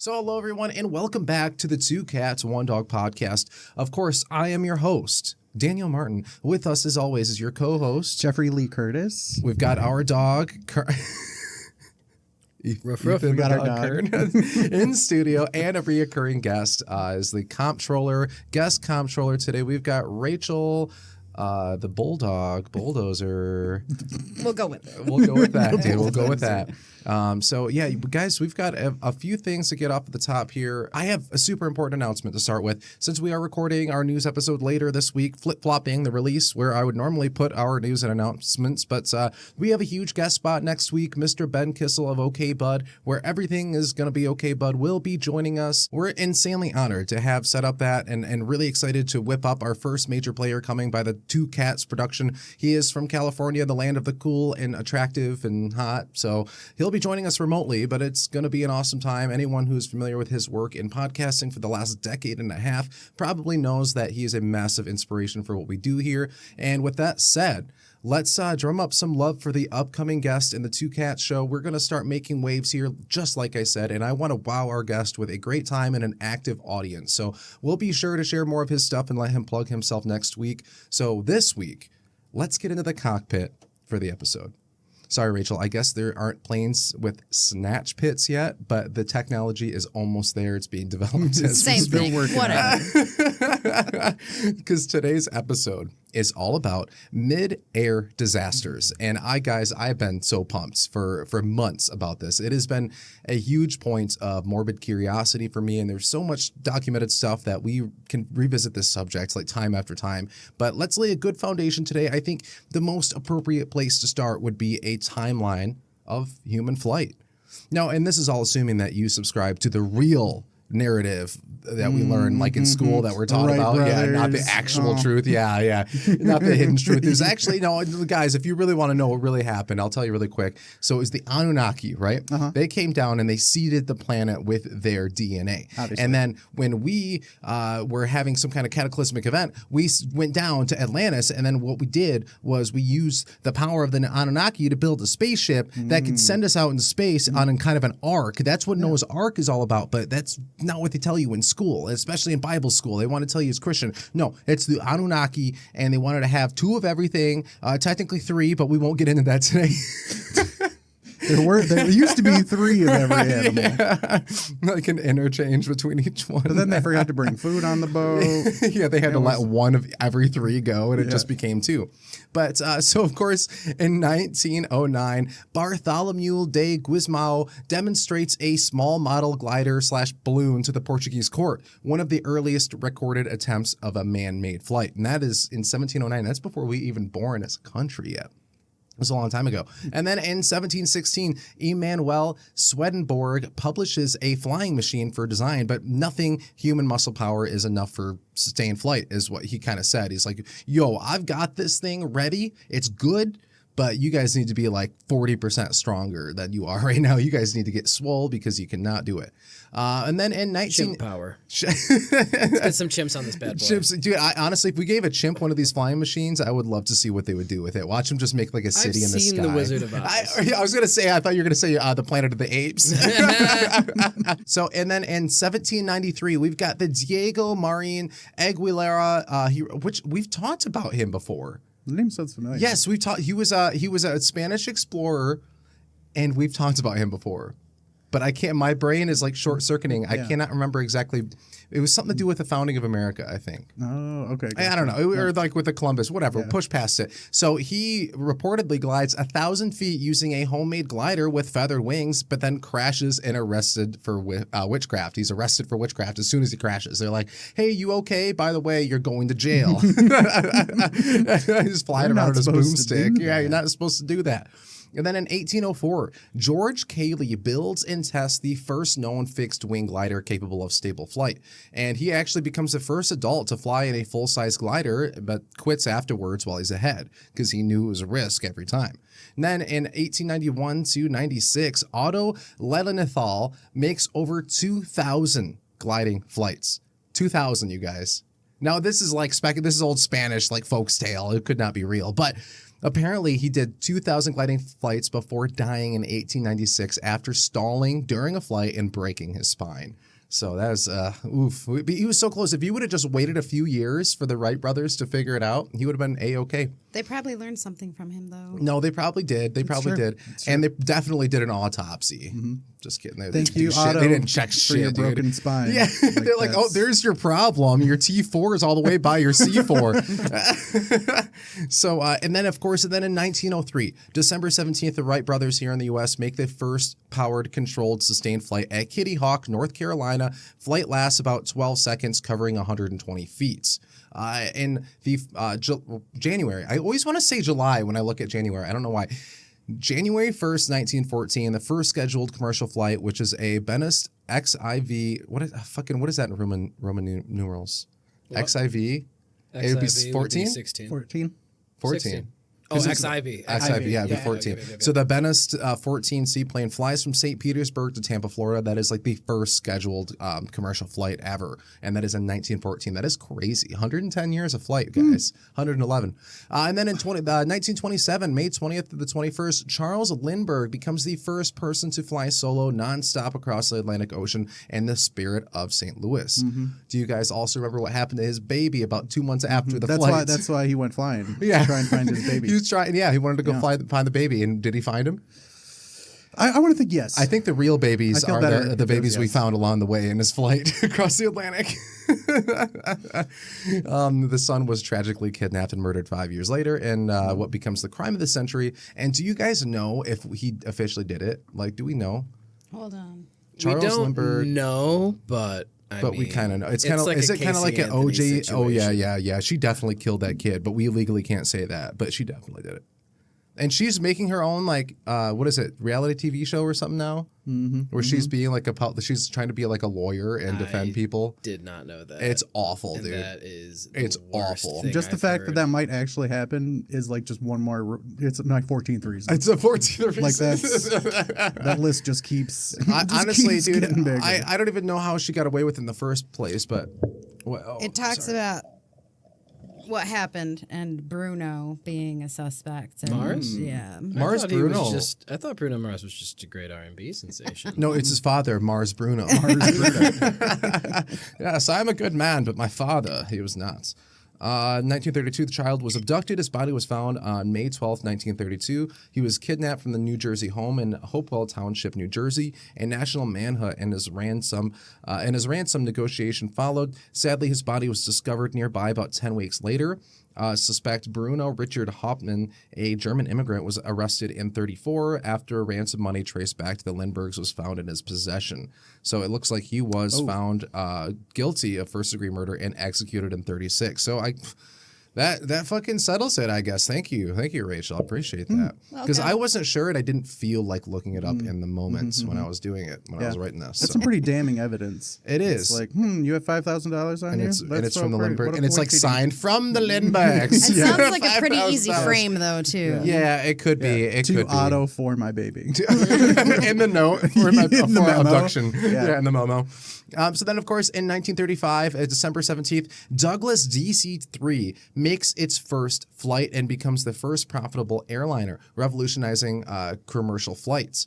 So hello, everyone, and welcome back to the Two Cats, One Dog podcast. Of course, I am your host, Daniel Martin. With us, as always, is your co-host, Jeffrey Lee Curtis. We've got our dog, Ruff, we got our dog in studio, and a reoccurring guest is the guest comptroller today. We've got Rachel, the bulldozer. We'll go with it. We'll go with that, dude. We'll go with that. So yeah, guys, we've got a few things to get off at the top here. I have a super important announcement to start with. Since we are recording our news episode later this week, flip-flopping the release where I would normally put our news and announcements, but we have a huge guest spot next week. Mr. Ben Kissel of OK Bud, where everything is going to be OK Bud, will be joining us. We're insanely honored to have set up that and really excited to whip up our first major player coming by the Two Cats production. He is from California, the land of the cool and attractive and hot, so he'll be joining us remotely, but it's going to be an awesome time. Anyone who's familiar with his work in podcasting for the last decade and a half probably knows that he is a massive inspiration for what we do here. And with that said, let's drum up some love for the upcoming guest in the Two Cats show. We're going to start making waves here, just like I said, and I want to wow our guest with a great time and an active audience. So we'll be sure to share more of his stuff and let him plug himself next week. So this week, let's get into the cockpit for the episode. Sorry, Rachel, I guess there aren't planes with snatch pits yet, but the technology is almost there. It's being developed. Same thing, whatever. Because today's episode is all about mid-air disasters. And I've been so pumped for months about this. It has been a huge point of morbid curiosity for me, and there's so much documented stuff that we can revisit this subject like time after time. But let's lay a good foundation today. I think the most appropriate place to start would be a timeline of human flight. Now, and this is all assuming that you subscribe to the real narrative that we learn like in school that we're taught about. Brothers. Yeah, not the actual truth. Yeah. Not the hidden truth. There's actually, no, guys, if you really want to know what really happened, I'll tell you really quick. So it was the Anunnaki, right? They came down and they seeded the planet with their DNA. Obviously. And then when we were having some kind of cataclysmic event, we went down to Atlantis, and then what we did was we used the power of the Anunnaki to build a spaceship that could send us out into space on kind of an ark. That's what Noah's Ark is all about, but that's not what they tell you in school, especially in Bible school. They want to tell you it's Christian. No, it's the Anunnaki, and they wanted to have two of everything, technically three, but we won't get into that today. There used to be three of every animal. Yeah. Like an interchange between each one. But then they forgot to bring food on the boat. Yeah, they had to let one of every three go, and it just became two. But so, of course, in 1909, Bartholomew de Gusmão demonstrates a small model glider / balloon to the Portuguese court, one of the earliest recorded attempts of a man-made flight. And that is in 1709. That's before we even born as a country yet. It was a long time ago. And then in 1716, Emanuel Swedenborg publishes a flying machine for design, but nothing human muscle power is enough for sustained flight, is what he kind of said. He's like, yo, I've got this thing ready. It's good, but you guys need to be like 40% stronger than you are right now. You guys need to get swole because you cannot do it. And then in 19... Chimp power. Let's get some chimps on this bad boy. Chimps, dude, honestly, if we gave a chimp one of these flying machines, I would love to see what they would do with it. Watch them just make like a city in the sky. I've seen The Wizard of Oz. I was going to say, I thought you were going to say the Planet of the Apes. So, and then in 1793, we've got the Diego Marin Aguilera, which we've talked about him before. The name sounds familiar. Yes, we've talked. He was a Spanish explorer, and we've talked about him before. But I can't. My brain is like short circuiting. I cannot remember exactly. It was something to do with the founding of America, I think. Oh, okay. Gotcha. I don't know, or like with the Columbus, whatever. Push past it. So he reportedly glides 1,000 feet using a homemade glider with feathered wings, but then crashes and arrested for witchcraft. He's arrested for witchcraft as soon as he crashes. They're like, "Hey, you okay? By the way, you're going to jail." He's flying around with his boomstick. Yeah, you're not supposed to do that. And then in 1804, George Cayley builds and tests the first known fixed-wing glider capable of stable flight. And he actually becomes the first adult to fly in a full-size glider, but quits afterwards while he's ahead, because he knew it was a risk every time. And then in 1891 to 96, Otto Lilienthal makes over 2,000 gliding flights. 2,000, you guys. Now, this is like this is old Spanish, like folks tale. It could not be real. But apparently he did 2,000 gliding flights before dying in 1896 after stalling during a flight and breaking his spine. So that was, oof. He was so close. If he would have just waited a few years for the Wright brothers to figure it out, he would have been A-okay. They probably learned something from him, though. No, they probably did. They probably did. And they definitely did an autopsy. Just kidding. They Thank you, Otto. They didn't check for shit, your dude. broken spine. Yeah, they're like, oh, there's your problem. Your T4 is all the way by your C4. So, and then, of course, in 1903, December 17th, the Wright brothers here in the U.S. make the first powered, controlled, sustained flight at Kitty Hawk, North Carolina. Flight lasts about 12 seconds, covering 120 feet. In the January, I always want to say July when I look at January. I don't know why. January 1st, 1914, the first scheduled commercial flight, which is a Benest XIV. What is that in Roman numerals? What? XIV? XIV It would be would 14? 14. 14. 16. Oh, XIV. XIV, yeah, it'd be 14. Okay. So the Benest 14 seaplane flies from St. Petersburg to Tampa, Florida. That is like the first scheduled commercial flight ever. And that is in 1914. That is crazy. 110 years of flight, guys. 111. And then in 1927, May 20th to the 21st, Charles Lindbergh becomes the first person to fly solo nonstop across the Atlantic Ocean in the Spirit of St. Louis. Do you guys also remember what happened to his baby about 2 months after the flight? That's why he went flying. Yeah. To try and find his baby. He was trying, he wanted to go find the baby. And did he find him? I want to think yes. I think the real babies are the babies we yes. found along the way in his flight across the Atlantic. The son was tragically kidnapped and murdered 5 years later in what becomes the crime of the century. And do you guys know if he officially did it? Like, do we know? Hold on. Charles we don't Lindbergh. know, but I mean, We kind of know. It's kind of like is a it kind of like Casey an Anthony OJ? Oh situation. yeah. She definitely killed that kid, but we legally can't say that. But she definitely did it. And she's making her own like what is it, reality TV show or something now? Where she's being like she's trying to be like a lawyer and defend people. Did not know that. It's awful, And dude. That is It's the worst awful. thing Just the I've fact heard. that might actually happen is like just one more. It's my 14th reason. It's a 14th reason. Like that list just keeps. Honestly, keeps dude, getting bigger. I don't even know how she got away with it in the first place, but It talks about what happened and Bruno being a suspect. And, Mars? Yeah. Mars I thought he was Bruno. I thought Bruno Mars was just a great R&B sensation. No, it's his father, Mars Bruno. Yes, I'm a good man, but my father, he was not. 1932, the child was abducted. His body was found on May 12th, 1932. He was kidnapped from the New Jersey home in Hopewell Township, New Jersey. A national manhunt and his ransom negotiation followed. Sadly, his body was discovered nearby about 10 weeks later. Suspect Bruno Richard Hauptmann, a German immigrant, was arrested in 1934 after ransom money traced back to the Lindberghs was found in his possession. So it looks like he was found guilty of first-degree murder and executed in 1936. So that fucking settles it, I guess. Thank you, Rachel. I appreciate that because I wasn't sure and I didn't feel like looking it up in the moments when I was doing it I was writing this. That's some pretty damning evidence. It is. It's like, you have $5,000 on and you? it's from the Lindbergh, What a and it's like coincidence. signed from the Lindberghs. It sounds like a pretty $5,000. easy frame, though, too. Yeah, it could be. It To could be. Otto for my baby. In the note for my In the memo. abduction. Yeah. In the memo. So then, of course, in 1935, December 17th, Douglas DC-3 makes its first flight and becomes the first profitable airliner, revolutionizing commercial flights.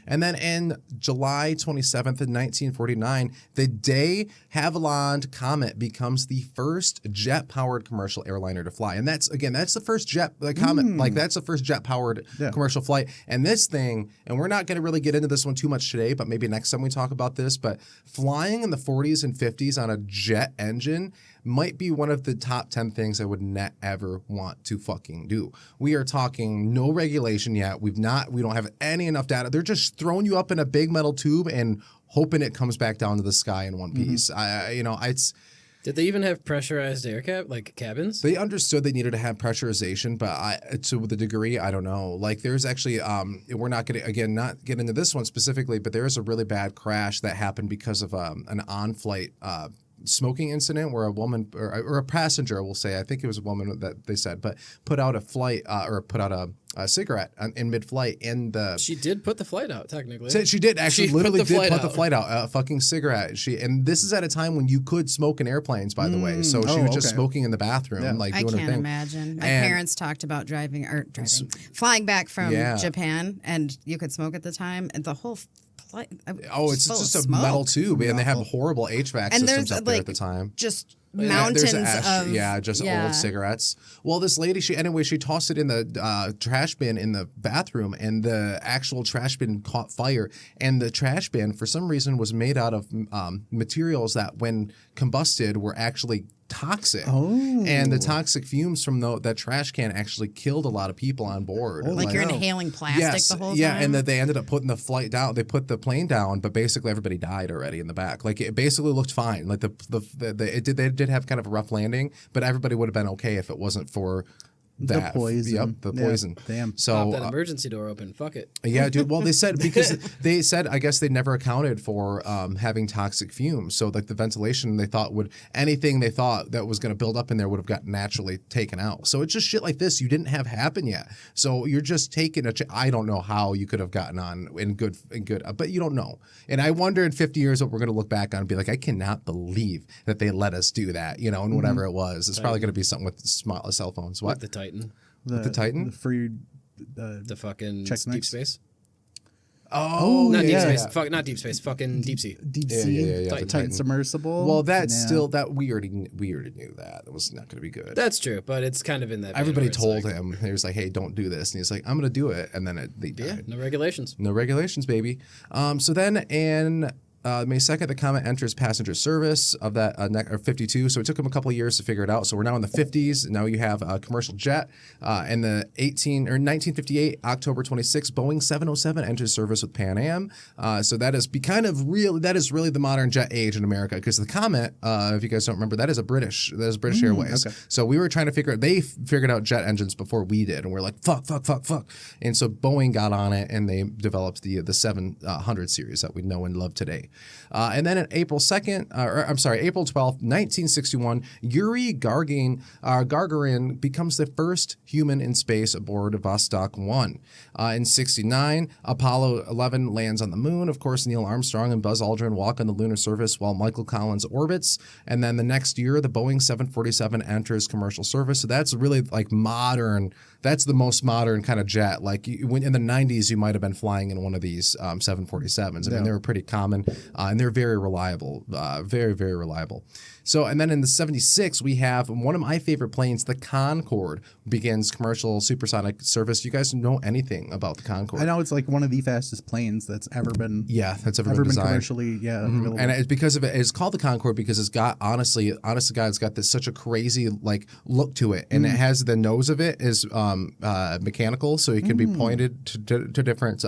And then in July 27th, 1949, the De Havilland Comet becomes the first jet-powered commercial airliner to fly. And that's the first Comet, that's the first jet-powered commercial flight. And this thing, and we're not going to really get into this one too much today, but maybe next time we talk about this, but flying in the 40s and 50s on a jet engine might be one of the top 10 things I would not ever want to fucking do. We are talking no regulation yet. We don't have enough data. They're just throwing you up in a big metal tube and hoping it comes back down to the sky in one piece. Did they even have pressurized cabins? They understood they needed to have pressurization, but to the degree, I don't know. Like there's actually, we're not going to, not get into this one specifically, but there is a really bad crash that happened because of an on-flight smoking incident where a woman or a passenger, we'll say, I think it was a woman that they said, but put out a flight or put out a cigarette in mid-flight, and she did put the flight out technically. She did actually literally put the flight out, a fucking cigarette. And this is at a time when you could smoke in airplanes, by the way. So she was just smoking in the bathroom, like doing her thing. I can't imagine. My parents talked about flying back from Japan, and you could smoke at the time, and the whole flight. It's just a metal tube, and they have horrible HVAC systems up there at the time. Just mountains of old cigarettes. Well, this lady, she tossed it in the trash bin in the bathroom, and the actual trash bin caught fire. And the trash bin, for some reason, was made out of materials that, when combusted, were actually toxic. And the toxic fumes from that trash can actually killed a lot of people on board. Like you're inhaling plastic the whole time? Yeah, and that they ended up putting the flight down. They put the plane down, but basically everybody died already in the back. Like it basically looked they did have kind of a rough landing, but everybody would have been okay if it wasn't for the poison. Yep, the poison. Damn. So pop that emergency door open. Fuck it. Yeah, dude. Well, they said I guess they never accounted for having toxic fumes. So like the ventilation, anything they thought that was going to build up in there would have gotten naturally taken out. So it's just shit like this you didn't have happen yet. So you're just taking I don't know how you could have gotten on in good, but you don't know. And I wonder in 50 years what we're going to look back on and be like, I cannot believe that they let us do that, and whatever it was. It's probably going to be something with cell phones. What? With the Titan. The Titan? The free... the fucking Check deep next. space. Oh, Not deep yeah. space. Fuck, not deep space. Fucking deep sea. Deep sea. the Titan submersible. Well, that's still that we already knew that was not going to be good. That's true, but it's kind of in that. Everybody told him. He was like, "Hey, don't do this," and he's like, "I'm going to do it," and then they died. No regulations. No regulations, baby. So then in May 2nd, the Comet enters passenger service of that 52. So it took them a couple of years to figure it out. So we're now in the 50s. Now you have a commercial jet. In the 1958, October 26, Boeing 707 enters service with Pan Am. So that is really the modern jet age in America, because the Comet, if you guys don't remember, that is British Airways. Okay. So we were trying to they figured out jet engines before we did, and we're like, fuck. And so Boeing got on it, and they developed the 700 series that we know and love today. And then on April 12th, 1961, Yuri Gagarin becomes the first human in space aboard Vostok 1. In 69, Apollo 11 lands on the moon. Of course, Neil Armstrong and Buzz Aldrin walk on the lunar surface while Michael Collins orbits. And then the next year, the Boeing 747 enters commercial service. So that's really like modern. That's the most modern kind of jet. Like when in the 90s, you might have been flying in one of these 747s. I mean, they were pretty common, and they're very reliable, very, very reliable. So, and then in the 76, we have one of my favorite planes, the Concorde, begins commercial supersonic service. You guys know anything about the Concorde? I know it's like one of the fastest planes that's ever been. That's ever been designed. Commercially, available. And it's because of it. It's called the Concorde because it's got honest to God, it's got such a crazy like look to it, and it has the nose of it is mechanical, so it can be pointed to different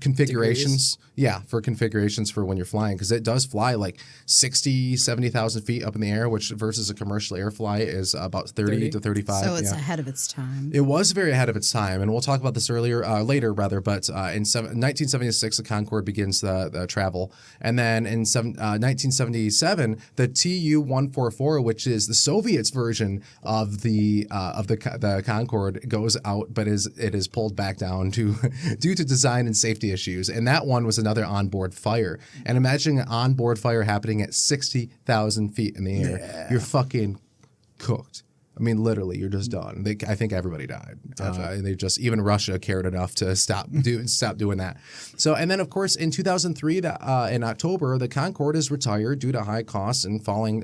configurations. Degrees. Yeah, for configurations for when you're flying, because it does fly like 60, 70,000 feet up in the air, which versus a commercial air flight is about 30 to 35. So it's ahead of its time. It was very ahead of its time, and we'll talk about this later. But in 1976, the Concorde begins the travel, and then in 1977, the Tu-144, which is the Soviets' version of the Concorde, goes out, but it is pulled back down due to design and safety issues, and that one was another onboard fire. And imagine an onboard fire happening at 60,000 feet in the air. Yeah. You're fucking cooked. I mean, literally, you're just done. I think everybody died. Even Russia cared enough to stop doing that. So, and then of course in 2003, in October, the Concorde is retired due to high costs and failing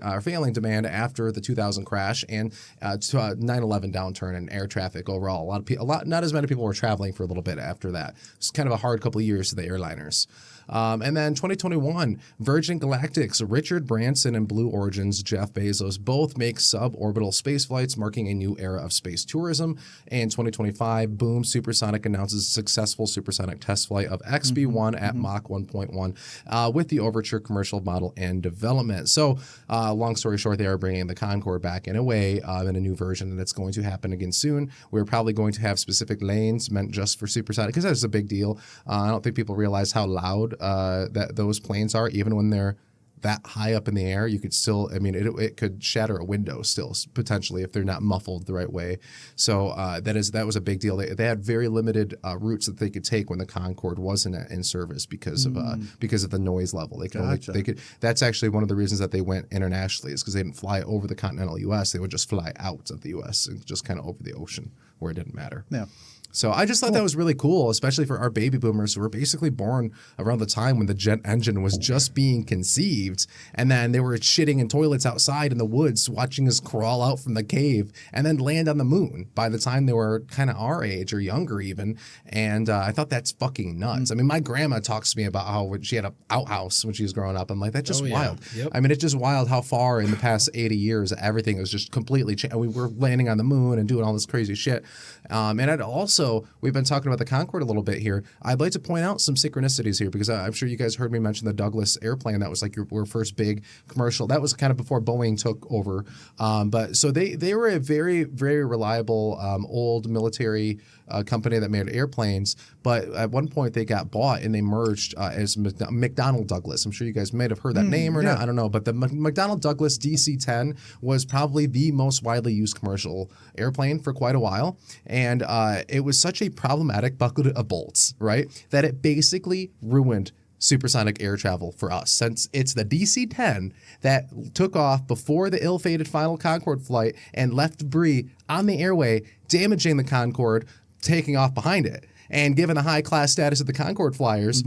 demand after the 2000 crash and 9/11 downturn in air traffic overall. Not as many people were traveling for a little bit after that. It's kind of a hard couple of years to the airliners. And then 2021, Virgin Galactic's Richard Branson and Blue Origin's Jeff Bezos both make suborbital space flights, marking a new era of space tourism. And 2025, Boom Supersonic announces a successful supersonic test flight of XB-1 at Mach 1.1 with the Overture commercial model and development. So long story short, they are bringing the Concorde back in a way in a new version, and it's going to happen again soon. We're probably going to have specific lanes meant just for supersonic, because that's a big deal. I don't think people realize how loud that those planes are, even when they're that high up in the air, you could still, I mean, it could shatter a window still potentially if they're not muffled the right way. So that was a big deal. They had very limited routes that they could take when the Concorde wasn't in service because of the noise level. They could that's actually one of the reasons that they went internationally, is because they didn't fly over the continental U.S. They would just fly out of the U.S. and just kind of over the ocean where it didn't matter. Yeah. So I just thought that was really cool, especially for our baby boomers who were basically born around the time when the jet engine was just being conceived. And then they were shitting in toilets outside in the woods, watching us crawl out from the cave and then land on the moon by the time they were kind of our age or younger even. And I thought that's fucking nuts. I mean, my grandma talks to me about how when she had an outhouse when she was growing up. I'm like, that's just wild. Yep. I mean, it's just wild how far in the past 80 years everything was just completely changed. We were landing on the moon and doing all this crazy shit. And I'd also, we've been talking about the Concorde a little bit here. I'd like to point out some synchronicities here because I'm sure you guys heard me mention the Douglas airplane. That was like your first big commercial. That was kind of before Boeing took over. But so they were a very, very reliable old military company that made airplanes. But at one point they got bought and they merged as McDonnell Douglas. I'm sure you guys might have heard that name or not. I don't know. But the McDonnell Douglas DC-10 was probably the most widely used commercial airplane for quite a while. And it was such a problematic bucket of bolts, right, that it basically ruined supersonic air travel for us, since it's the DC-10 that took off before the ill-fated final Concorde flight and left debris on the airway, damaging the Concorde, taking off behind it. And given the high-class status of the Concorde flyers,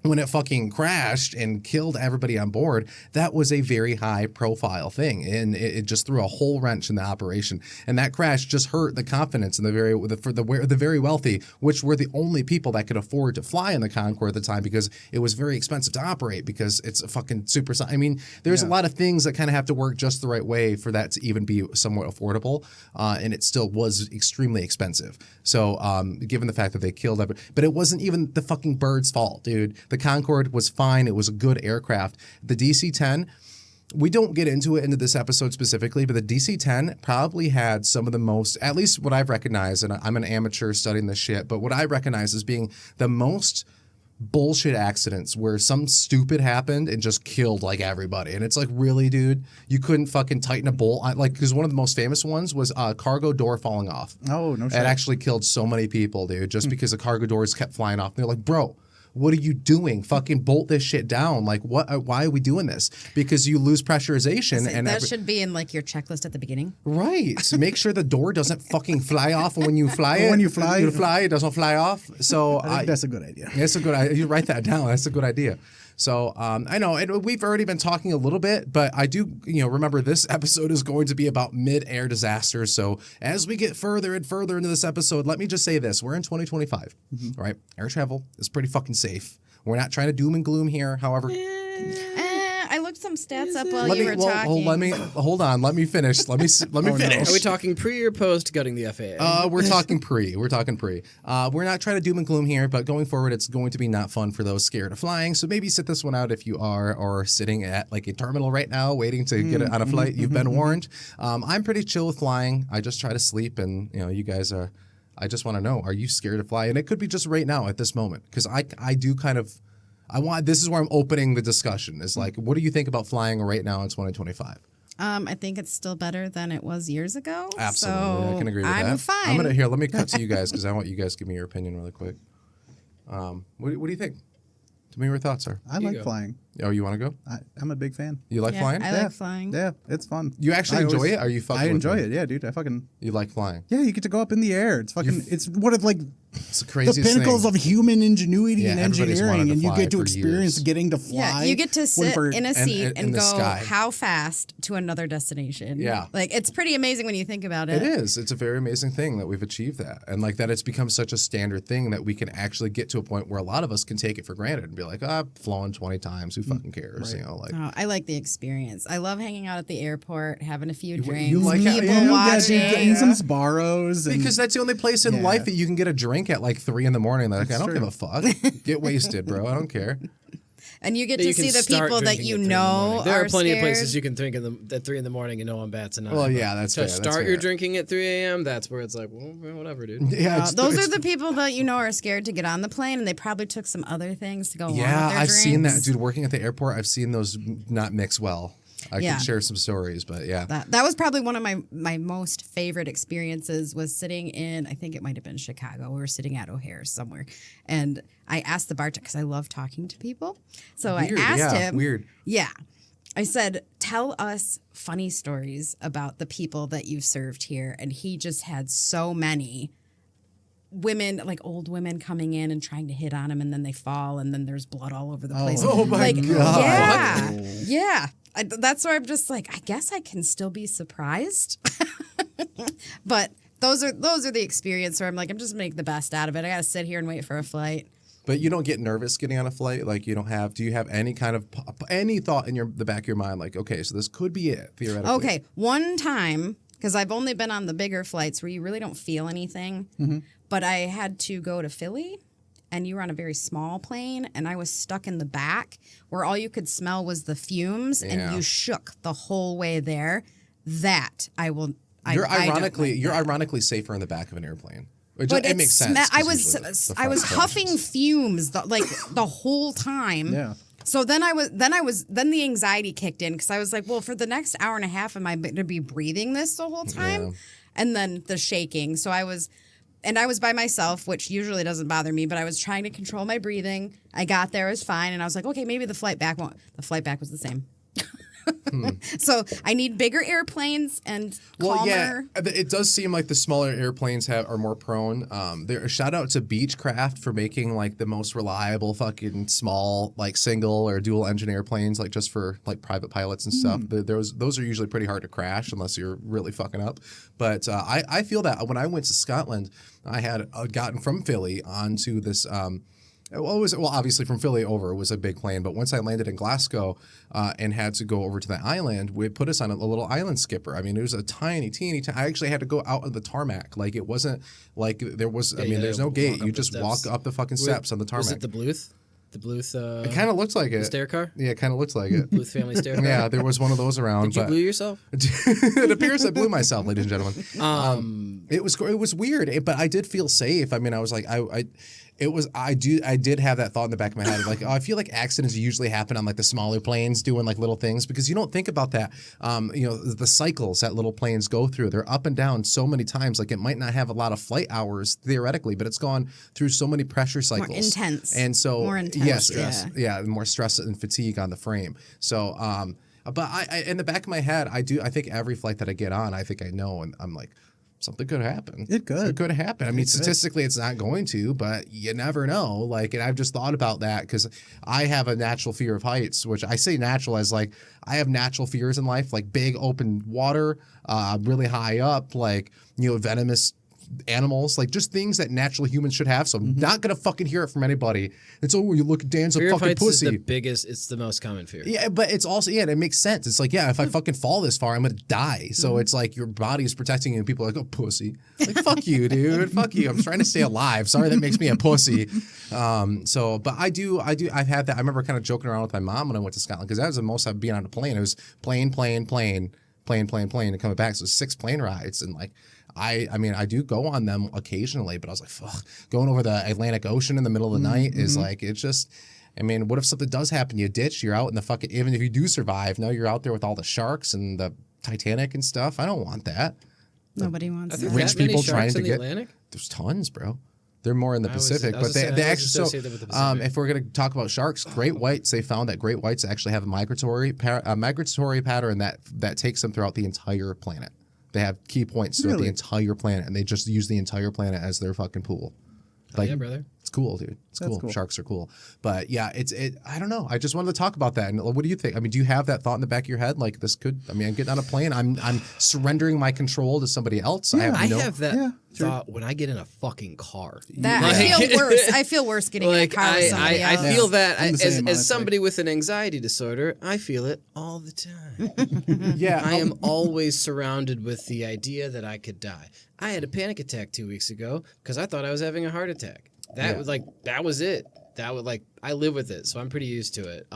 when it fucking crashed and killed everybody on board, that was a very high profile thing. And it just threw a whole wrench in the operation. And that crash just hurt the confidence in the very wealthy, which were the only people that could afford to fly in the Concorde at the time, because it was very expensive to operate because it's a fucking super. I mean, there's a lot of things that kind of have to work just the right way for that to even be somewhat affordable. And it still was extremely expensive. So given the fact that they killed everybody, but it wasn't even the fucking bird's fault, dude. The Concorde was fine. It was a good aircraft. The DC-10, we don't get into this episode specifically, but the DC-10 probably had some of the most, at least what I've recognized, and I'm an amateur studying this shit, but what I recognize as being the most bullshit accidents where some stupid happened and just killed like everybody. And it's like, really, dude? You couldn't fucking tighten a bolt? Like, because one of the most famous ones was a cargo door falling off. Oh, no shit. It actually killed so many people, dude, just because the cargo doors kept flying off. And they're like, bro, what are you doing? Fucking bolt this shit down. Like, what? Why are we doing this? Because you lose pressurization. And that should be in like your checklist at the beginning. Right. So make sure the door doesn't fucking fly off when you fly it. When you fly, it doesn't fly off. So I think that's a good idea. That's a good idea. You write that down. That's a good idea. So I know we've already been talking a little bit, but I do, remember this episode is going to be about mid-air disasters. So as we get further and further into this episode, let me just say this. We're in 2025, right? Air travel is pretty fucking safe. We're not trying to doom and gloom here. However, I looked some stats up while you were talking. Hold on. Let me finish. Let me finish. Are we talking pre or post gutting the FAA? We're talking pre. We're not trying to doom and gloom here, but going forward, it's going to be not fun for those scared of flying. So maybe sit this one out if you are, or sitting at like a terminal right now waiting to get on a flight. You've been warned. I'm pretty chill with flying. I just try to sleep, and you guys are. I just want to know: are you scared to fly? And it could be just right now at this moment, because I do kind of. This is where I'm opening the discussion. Is like, what do you think about flying right now in 2025? I think it's still better than it was years ago. Absolutely, so I can agree with that. I'm fine. Let me cut to you guys because I want you guys to give me your opinion really quick. What do you think? Tell me what your thoughts are. I like flying. Oh, you want to go? I'm a big fan. You like flying? I like flying. Yeah, it's fun. You actually enjoy it? Are you fucking? I enjoy it. Yeah, dude. You like flying? Yeah, you get to go up in the air. It's fucking. It's one of like. It's the craziest the pinnacles thing. of human ingenuity and everybody's wanted engineering, to and you fly get to for experience years. getting to fly. Yeah, you get to sit in a seat and in the go sky. how fast to another destination. Yeah. Like, it's pretty amazing when you think about it. It is. It's a very amazing thing that we've achieved that. And like that it's become such a standard thing that we can actually get to a point where a lot of us can take it for granted and be like, I've flown 20 times. Who fucking cares? Right. Oh, I like the experience. I love hanging out at the airport, having a few drinks, you like people that? Yeah, watching. Getting some Sbarros. Because that's the only place in life that you can get a drink at like 3 a.m. Like, I don't give a fuck. Get wasted, bro. I don't care. And you get that to you can see the start people that drinking you at 3 in the know morning. There are plenty scared. of places you can drink at 3 in the morning and no one bats an eye. Well, yeah, that's to fair. That's start your fair. drinking at 3 a.m. That's where it's like, well, whatever, dude. Yeah, Those are the people that you know are scared to get on the plane, and they probably took some other things to go along with their I've drinks. seen that, dude. Working at the airport, I've seen those not mix well. I Yeah. can share some stories, but yeah. That was probably one of my most favorite experiences was sitting in, I think it might have been Chicago. We were sitting at O'Hare somewhere. And I asked the bartender, because I love talking to people. So Weird, I asked yeah, him. weird. Yeah. I said, tell us funny stories about the people that you've served here. And he just had so many women, like old women coming in and trying to hit on him, and then they fall, and then there's blood all over the place. Oh my God. Yeah. Yeah. That's where I'm just like, I guess I can still be surprised. But those are the experience where I'm like, I'm just making the best out of it. I got to sit here and wait for a flight. But you don't get nervous getting on a flight? Like you don't have, do you have any kind of, any thought in the back of your mind? Like, okay, so this could be it, theoretically. Okay. One time, because I've only been on the bigger flights where you really don't feel anything, but I had to go to Philly. And you were on a very small plane, and I was stuck in the back where all you could smell was the fumes, and you shook the whole way there. That I will. You're I don't like you're that. ironically safer in the back of an airplane. But It makes sense. I 'cause was usually the I was front huffing crashes. fumes the whole time. Yeah. So then the anxiety kicked in because I was like, well, for the next hour and a half, am I going to be breathing this the whole time? Yeah. And then the shaking. So I was by myself, which usually doesn't bother me, but I was trying to control my breathing. I got there, it was fine, and I was like, okay, maybe the flight back won't. The flight back was the same. So I need bigger airplanes and calmer. Well, yeah, it does seem like the smaller airplanes are more prone. There, shout out to Beechcraft for making like the most reliable fucking small like single or dual engine airplanes, like just for like private pilots and stuff. Those are usually pretty hard to crash unless you're really fucking up. But I feel that when I went to Scotland, I had gotten from Philly onto this. Well, obviously from Philly over was a big plane, but once I landed in Glasgow and had to go over to the island, we put us on a little island skipper. I mean, it was a teeny. I actually had to go out on the tarmac. Like it wasn't like there was. I mean, there's no gate. You just walk up the fucking steps on the tarmac. Was it the Bluth? The Bluth. It kind of looks like it. Stair car. Yeah, it kind of looks like it. Bluth family stair car. Yeah, there was one of those around. Did you but blew yourself? it appears I blew myself, ladies and gentlemen. It was weird, but I did feel safe. I mean, I was like, I did have that thought in the back of my head of like, oh, I feel like accidents usually happen on like the smaller planes doing like little things because you don't think about that. The cycles that little planes go through, they're up and down so many times. Like it might not have a lot of flight hours theoretically, but it's gone through so many pressure cycles. More intense. And so More intense, yeah, stress. yeah. Yeah, more stress and fatigue on the frame. So but I in the back of my head, I think every flight that I get on, I think I know, and I'm like, something could happen. It could. It could happen. I mean, statistically, it's not going to, but you never know. Like, and I've just thought about that because I have a natural fear of heights, which I say natural as like I have natural fears in life, like big open water, really high up, like venomous animals, like just things that natural humans should have. So I'm not gonna fucking hear it from anybody. It's you look, Dan's a Fear of fucking heights pussy. is the biggest. It's the most common fear. Yeah, but it's also it makes sense. It's like if I fucking fall this far, I'm gonna die. So it's like your body is protecting you, and people are like, "Oh, pussy!" Like, fuck you, dude. Fuck you. I'm trying to stay alive. Sorry, that makes me a pussy. But I've had that. I remember kind of joking around with my mom when I went to Scotland because that was the most I've been on a plane. It was plane, and coming back. So 6 plane rides, and like. I mean, I do go on them occasionally, but I was like, fuck, going over the Atlantic Ocean in the middle of the night is like, it's just, I mean, what if something does happen? You ditch, you're out in the fucking, even if you do survive, now you're out there with all the sharks and the Titanic and stuff. I don't want that. Nobody wants Are there that. Rich that many people sharks trying to in the get, Atlantic? there's tons, bro. They're more in the Pacific, but they I actually, associate them with the Pacific. if we're going to talk about sharks, great whites, they found that great whites actually have a migratory pattern that takes them throughout the entire planet. They have key points throughout the entire planet, and they just use the entire planet as their fucking pool. Like, yeah, brother. It's cool, dude. It's cool. Sharks are cool. But yeah, I don't know. I just wanted to talk about that. And what do you think? I mean, do you have that thought in the back of your head? Like this could, I mean, I'm getting on a plane. I'm surrendering my control to somebody else. Yeah, I have that sure. thought when I get in a fucking car. That Like- I feel worse. I feel worse getting in a Like car with somebody I else. feel that I'm the same, honestly. as somebody with an anxiety disorder, I feel it all the time. Yeah. I am always surrounded with the idea that I could die. I had a panic attack 2 weeks ago because I thought I was having a heart attack. That was it. that would like I live with it, so I'm pretty used to it.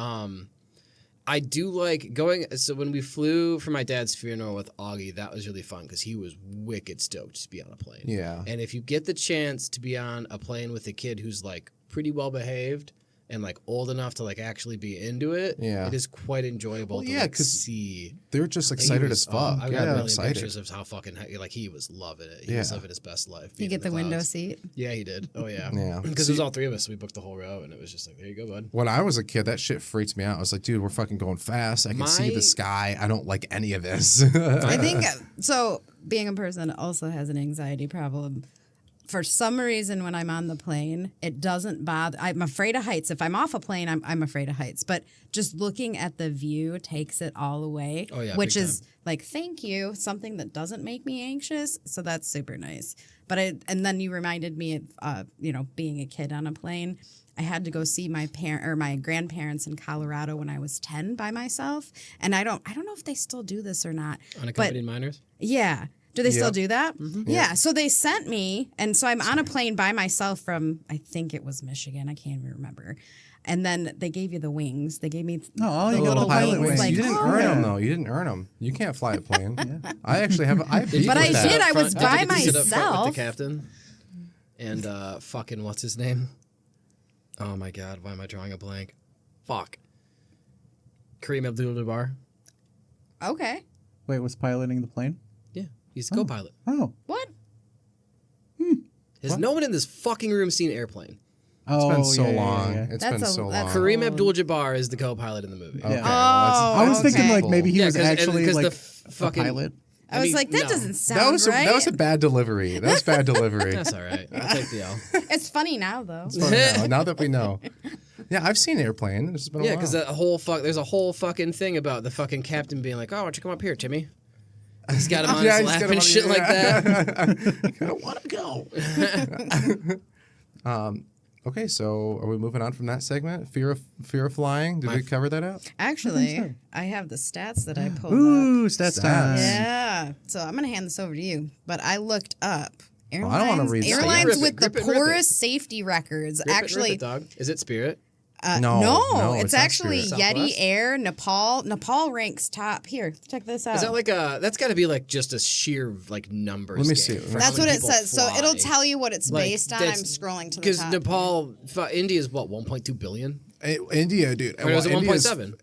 I do like going. So when we flew for my dad's funeral with Augie, that was really fun because he was wicked stoked to be on a plane. Yeah. And if you get the chance to be on a plane with a kid who's like pretty well behaved and like old enough to like actually be into it, Yeah. it is quite enjoyable to like, 'cause see. they're just He excited was- as fuck. I've got Yeah, a they're million excited. pictures of how fucking like he was loving it. He was living his best life. You being get in the window clouds. seat. Yeah, he did. Oh yeah, Yeah. Because it was all three of us, so we booked the whole row, and it was just like, there you go, bud. When I was a kid, that shit freaked me out. I was like, dude, we're fucking going fast. I can see My- the sky. I don't like any of this. I think so. Being a person that also has an anxiety problem, for some reason, when I'm on the plane, it doesn't bother. I'm afraid of heights. If I'm off a plane, I'm afraid of heights. But just looking at the view takes it all away. Oh, yeah, which big is like, thank you, something that doesn't make me anxious. So that's super nice. But and then you reminded me of being a kid on a plane. I had to go see my grandparents in Colorado when I was 10 by myself, and I don't know if they still do this or not. Unaccompanied minors. Yeah. Do they still Yep. do that? Yeah. So they sent me, and so I'm on a plane by myself from, I think it was Michigan. I can't even remember. And then they gave you the wings. They gave me Oh, the you got little the pilot wings. wings. Like, you didn't oh. earn them, Yeah. though. You didn't earn them. You can't fly a plane. I actually have. I have beef But with I that. did. I was Did you by get to sit up front myself. with the captain. And fucking what's his name? Oh my god, why am I drawing a blank? Fuck. Kareem Abdul-Jabbar. Okay. Wait, was piloting the plane? Yeah, he's a co-pilot. Oh. What? Has no one in this fucking room seen Airplane? It's Oh, been so yeah, yeah, long. yeah. It's That's been a- so that's long. a- Kareem Abdul-Jabbar is the co-pilot in the movie. Okay, Oh, I was thinking okay. like maybe he Yeah, was 'cause- and- actually 'cause like the fucking- a pilot. I was mean, like, that no. doesn't sound That was right. a bad delivery. That was bad delivery. That's all right. I'll take the L. It's funny now, though. now that we know. Yeah, I've seen Airplane. It's been a Yeah, while. because there's a whole fucking thing about the fucking captain being like, "Oh, why don't you come up here, Timmy?" He's got him on Yeah, his he's lap got him and on- shit like yeah. that. I don't want to go. Okay, so are we moving on from that segment? Fear of flying. Did we cover that out? Actually, I have the stats that I pulled up. Ooh, stats time. Yeah. So I'm going to hand this over to you. But I looked up I don't wanna airlines, read stats. airlines Rip it, with the rip it, rip it. poorest safety records. Rip Actually, it, dog. Is it Spirit? No, it's it's not actually Spirit. Yeti Southwest? Air, Nepal. Nepal ranks top. Here, check this out. Is that like that's got to be like just a sheer like numbers. Let me game see. for how That's many what it people says. So fly. it'll tell you what it's Like, based on. I'm that's- scrolling to the Because top. Nepal, India is what 1.2 billion. India, dude. Or is it India's- 1.7?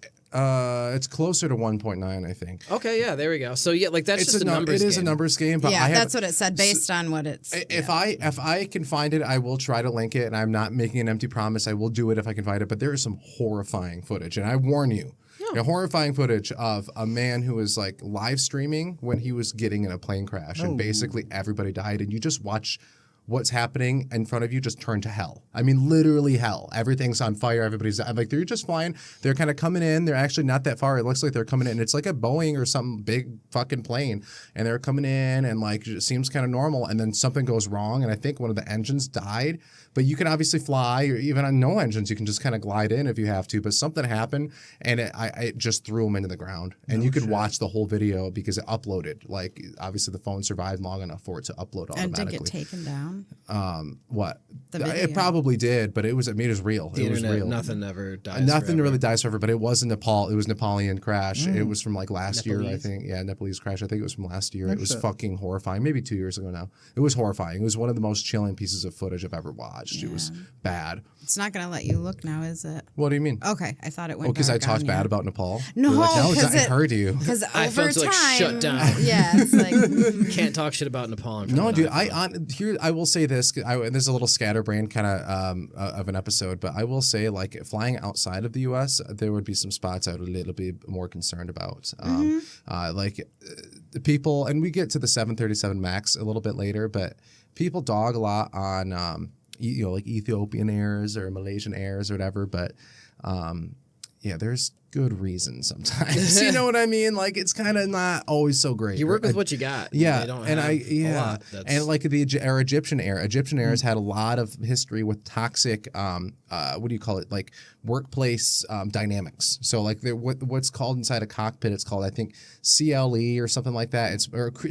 It's closer to 1.9, I think. Okay, yeah, there we go. So yeah, like that's It's just a numbers. It is a game. numbers game, but Yeah, I have, that's what it said based on what it's. If I can find it, I will try to link it, and I'm not making an empty promise. I will do it if I can find it. But there is some horrifying footage, and I warn you, horrifying footage of a man who was like live streaming when he was getting in a plane crash, and basically everybody died, and you just watch what's happening in front of you just turn to hell. I mean, literally hell. Everything's on fire. Everybody's I'm like, they're just flying. They're kind of coming in. They're actually not that far. It looks like they're coming in. It's like a Boeing or some big fucking plane. And they're coming in and like, it seems kind of normal. And then something goes wrong. And I think one of the engines died. But you can obviously fly, or even on no engines, you can just kind of glide in if you have to. But something happened, and it just threw him into the ground. And you could watch the whole video because it uploaded. Like, obviously, the phone survived long enough for it to upload and automatically. did it get taken down? What? The It video. probably did, but it was real. The it was internet, real. nothing ever dies. Nothing forever. really dies forever, but it was in Nepal. It was Nepalian crash. It was from like last year, I Nepalese? think. Yeah, Nepalese crash. I think it was from last year. No It was shit. fucking horrifying. Maybe 2 years ago now. It was horrifying. It was one of the most chilling pieces of footage I've ever watched. It was bad. It's not going to let you look now, is it? What do you mean? Okay, I thought it went. Oh, because I dark on talked you. bad about Nepal? No, You're like, no, because I heard you. Because iPhones over are, like, time, shut down. Yeah, it's like Can't talk shit about Nepal. In front No, of dude. an iPhone. Here I will say this. This is a little scatterbrained kind of an episode, but I will say like flying outside of the U.S., there would be some spots I would a little bit more concerned about. The people, and we get to the 737 Max a little bit later, but people dog a lot on like Ethiopian Airs or Malaysian Airs or whatever. But yeah, there's good reason sometimes. You know what I mean? Like it's kind of not always so great. You work with what you got. Yeah, They don't and have a lot. and like our Egyptian era. Egyptian era has had a lot of history with toxic, what do you call it? Like workplace dynamics. So like what's called inside a cockpit, it's called I think CLE or something like that. It's or CRE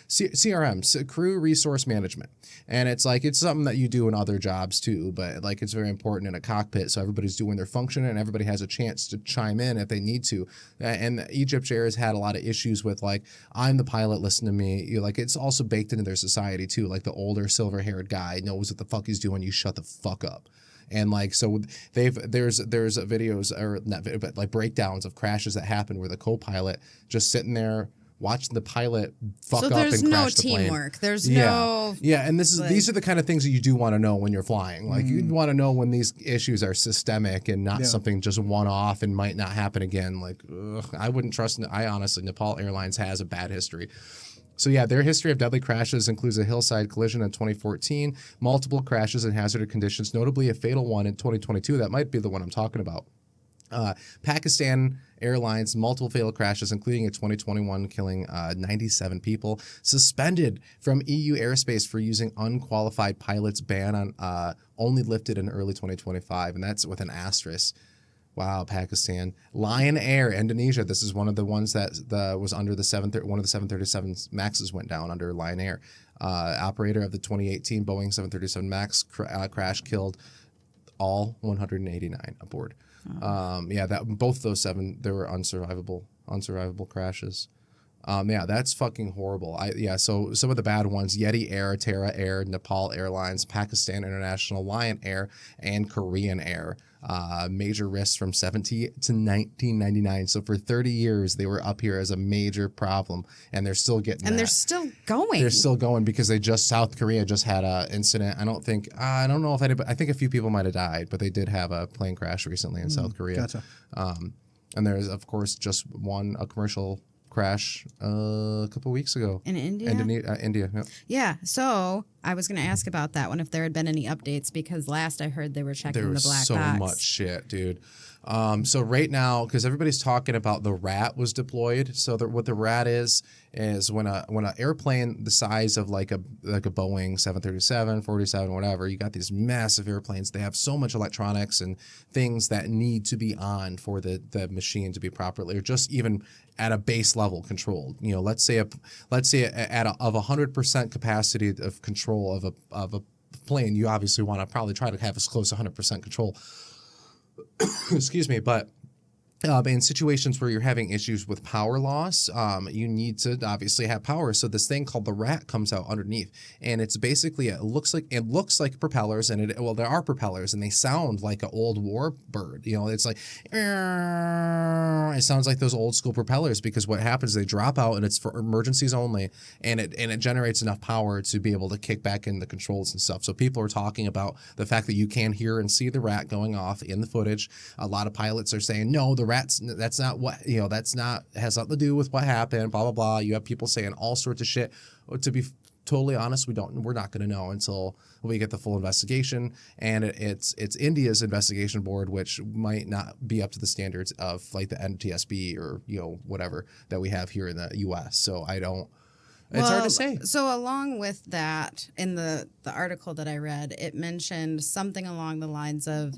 CRM, crew resource management, and it's like it's something that you do in other jobs too. But like it's very important in a cockpit, so everybody's doing their function and everybody has a chance to chime in if they need to. And Egypt Air has had a lot of issues with like I'm the pilot, listen to me. You're like it's also baked into their society too. Like the older silver-haired guy knows what the fuck he's doing. You shut the fuck up. And like so there's videos or not but like breakdowns of crashes that happen where the co-pilot just sitting there watching the pilot fuck up and crash the plane. So there's no teamwork. There's no and these are the kind of things that you do want to know when you're flying. Like you want to know when these issues are systemic and not something just one off and might not happen again. Like I wouldn't trust. I honestly, Nepal Airlines has a bad history. So yeah, their history of deadly crashes includes a hillside collision in 2014, multiple crashes in hazardous conditions, notably a fatal one in 2022. That might be the one I'm talking about. Pakistan Airlines, multiple fatal crashes, including a 2021 killing 97 people. Suspended from EU airspace for using unqualified pilots. Ban on only lifted in early 2025, and that's with an asterisk. Wow, Pakistan. Lion Air, Indonesia. This is one of the ones that was under one of the 737 Maxes went down under Lion Air. Operator of the 2018 Boeing 737 Max crash killed all 189 aboard. That both those seven, they were unsurvivable crashes. That's fucking horrible. So some of the bad ones: Yeti Air, Terra Air, Nepal Airlines, Pakistan International, Lion Air, and Korean Air. Major risks from 70 to 1999. So for 30 years, they were up here as a major problem, and they're still getting. And they're still going. They're still going because South Korea just had an incident. I don't know if anybody. I think a few people might have died, but they did have a plane crash recently in South Korea. Gotcha. And there's of course just a commercial crash a couple weeks ago in India. India. Yep. Yeah. So I was going to ask about that one if there had been any updates because last I heard they were checking the black box. There was so much shit, dude. So right now, because everybody's talking about the RAT was deployed. So what the RAT is when an airplane the size of like a Boeing 737, 47, whatever, you got these massive airplanes. They have so much electronics and things that need to be on for the machine to be properly, or just even at a base level controlled. You know, let's say of 100% capacity of control of a plane, you obviously want to probably try to have as close to 100% control. Excuse me, but in situations where you're having issues with power loss, you need to obviously have power. So this thing called the RAT comes out underneath, and it's basically it looks like propellers, and there are propellers, and they sound like an old war bird. You know, it's like it sounds like those old school propellers because what happens is they drop out, and it's for emergencies only, and it generates enough power to be able to kick back in the controls and stuff. So people are talking about the fact that you can hear and see the RAT going off in the footage. A lot of pilots are saying no, that's not what, you know, has nothing to do with what happened, blah, blah, blah. You have people saying all sorts of shit. To be totally honest, we're not going to know until we get the full investigation. And it's India's investigation board, which might not be up to the standards of like the NTSB or, you know, whatever that we have here in the US. So it's hard to say. So along with that, in the article that I read, it mentioned something along the lines of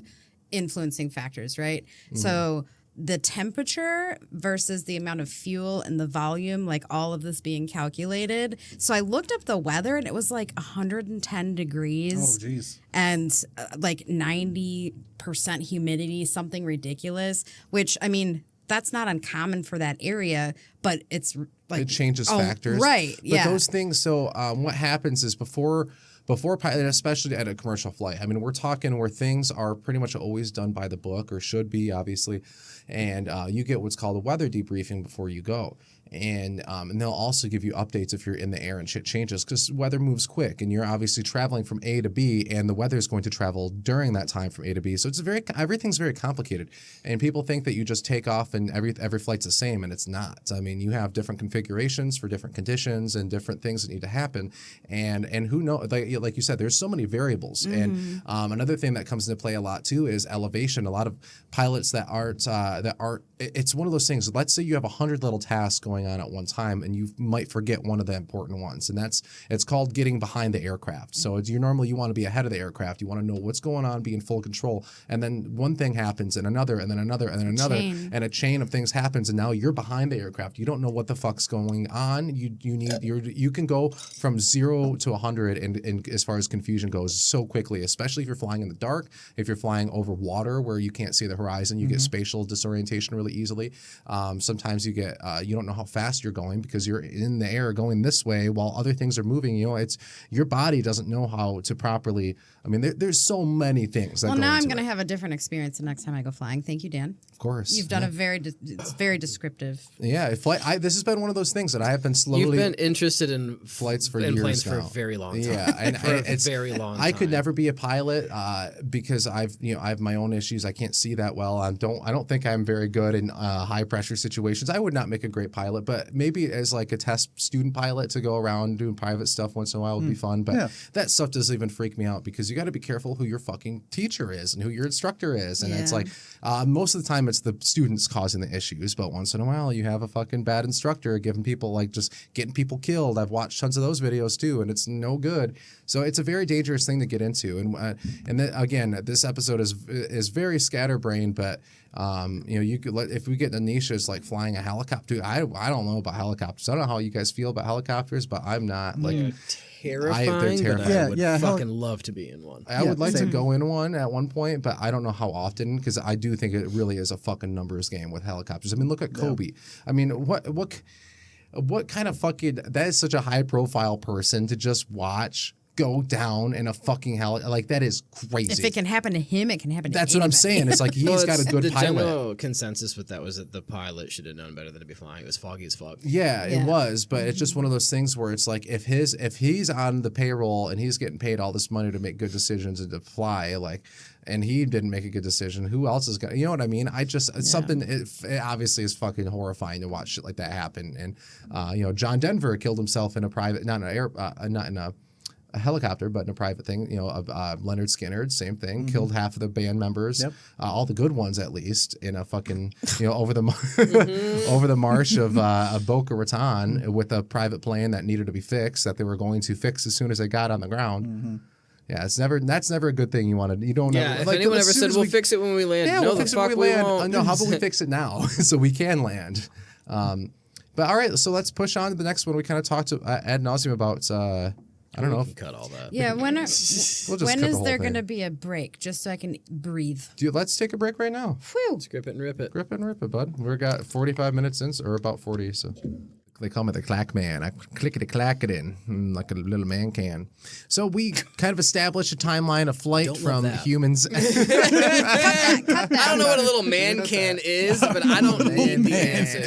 influencing factors, right? Mm-hmm. So the temperature versus the amount of fuel and the volume, like all of this being calculated. So I looked up the weather and it was like 110 degrees. Oh, geez. And like 90% humidity, something ridiculous, which, I mean, that's not uncommon for that area, but it's like... It changes factors. Right, yeah. But those things, so what happens is before pilot, especially at a commercial flight, I mean, we're talking where things are pretty much always done by the book, or should be, obviously, and you get what's called a weather debriefing before you go. And they'll also give you updates if you're in the air and shit changes, because weather moves quick, and you're obviously traveling from A to B, and the weather is going to travel during that time from A to B. So everything's very complicated, and people think that you just take off and every flight's the same, and it's not. I mean, you have different configurations for different conditions and different things that need to happen, and who knows? Like, like you said, there's so many variables. And another thing that comes into play a lot too is elevation. A lot of pilots that aren't it's one of those things. Let's say you have 100 little tasks going on at one time, and you might forget one of the important ones, and it's called getting behind the aircraft. So you want to be ahead of the aircraft. You want to know what's going on, be in full control, and then one thing happens, and another, and then another, and then another, and a chain of things happens, and now you're behind the aircraft. You don't know what the fuck's going on. You can go from 0 to 100 and as far as confusion goes so quickly, especially if you're flying in the dark, if you're flying over water where you can't see the horizon, you get spatial disorientation really easily. Sometimes you don't know how fast you're going because you're in the air going this way while other things are moving. It's your body doesn't know how to properly. I mean, there's so many things. That now I'm going to have a different experience the next time I go flying. Thank you, Dan. Of course, you've done it's very descriptive. Yeah, this has been one of those things that I have been slowly. You've been interested in flights for in years planes now. for a very long time. Yeah, and it's very long. I could never be a pilot because I have my own issues. I can't see that well. I don't think I'm very good in high pressure situations. I would not make a great pilot, but maybe as like a test student pilot to go around doing private stuff once in a while would be fun. But that stuff doesn't even freak me out because you got to be careful who your fucking teacher is and who your instructor is. And it's like most of the time it's the students causing the issues, but once in a while you have a fucking bad instructor giving people just getting people killed. I've watched tons of those videos too, and it's no good. So it's a very dangerous thing to get into. And then again, this episode is very scatterbrained, but you could if we get in niches like flying a helicopter. I don't know about helicopters. I don't know how you guys feel about helicopters, but I'm not like. Terrifying, they're terrifying. but I would fucking love to be in one. I would like to go in one at one point, but I don't know how often because I do think it really is a fucking numbers game with helicopters. I mean, look at Kobe. I mean, what kind of fucking that is such a high profile person to just watch go down in a fucking like that is crazy. If it can happen to him, it can happen to That's anybody. what I'm saying. It's like he's got a good the pilot. The general consensus with that was that the pilot should have known better than to be flying. It was foggy as fuck. Yeah, it was, but it's just one of those things where it's like if he's on the payroll and he's getting paid all this money to make good decisions and to fly, and he didn't make a good decision, who else is gonna? You know what I mean? It's something. It obviously is fucking horrifying to watch shit like that happen. And John Denver killed himself in a private, not in a helicopter, but in a private thing. Leonard Skinner, same thing, killed half of the band members, all the good ones at least, in a fucking over the over the marsh of Boca Raton with a private plane that needed to be fixed, that they were going to fix as soon as they got on the ground. Yeah, that's never a good thing. You don't. Yeah, ever, if anyone ever said we'll fix it when we land, no, the fuck we won't. No, how about we fix it now so we can land? But all right, so let's push on to the next one. We kind of talked ad nauseum about. I don't know. We can cut all that. Yeah, when when is there going to be a break just so I can breathe? Dude, let's take a break right now. Whew. Let's grip it and rip it. Grip it and rip it, bud. We've got 45 minutes in, or about 40, so. They call me the clack man. I clickety-clack it in like a little man can. So we kind of established a timeline of flight from humans. Cut that. I don't know what a little man can is, but I don't need the answer.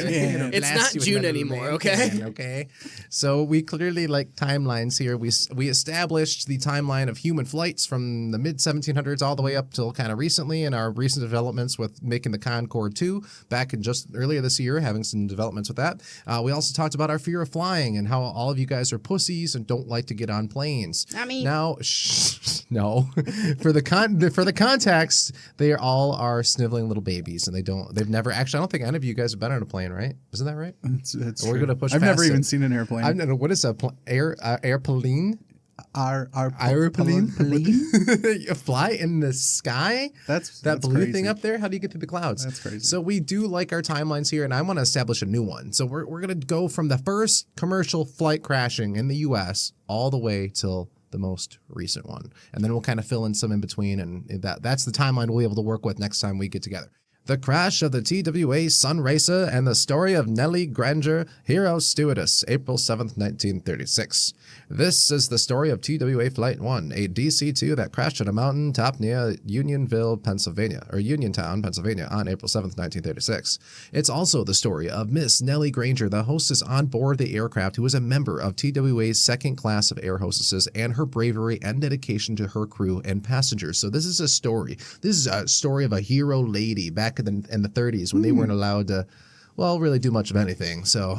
It's not June anymore, okay? Okay. So we clearly like timelines here. We established the timeline of human flights from the mid 1700s all the way up till kind of recently, and our recent developments with making the Concorde 2 back in just earlier this year, having some developments with that. We also talked about our fear of flying and how all of you guys are pussies and don't like to get on planes. I mean, now, no. for the context, they all are sniveling little babies, and they've never actually. I don't think any of you guys have been on a plane, right? Isn't that right? It's We're gonna push. I've past never even it. seen an airplane. I don't know what is a airplane. Airplane? You fly in the sky? That's blue crazy. thing up there? How do you get through the clouds? That's crazy. So we do like our timelines here, and I want to establish a new one. So we're going to go from the first commercial flight crashing in the U.S. all the way till the most recent one. And then we'll kind of fill in some in between, and that's the timeline we'll be able to work with next time we get together. The crash of the TWA Sunracer and the story of Nellie Granger, hero stewardess, April 7th, 1936. This is the story of TWA Flight 1, a DC-2 that crashed at a mountain top near Uniontown, Pennsylvania, on April 7th, 1936. It's also the story of Miss Nellie Granger, the hostess on board the aircraft who was a member of TWA's second class of air hostesses, and her bravery and dedication to her crew and passengers. So this is a story. This is a story of a hero lady back in the 30s when they weren't allowed to well, really do much of anything. So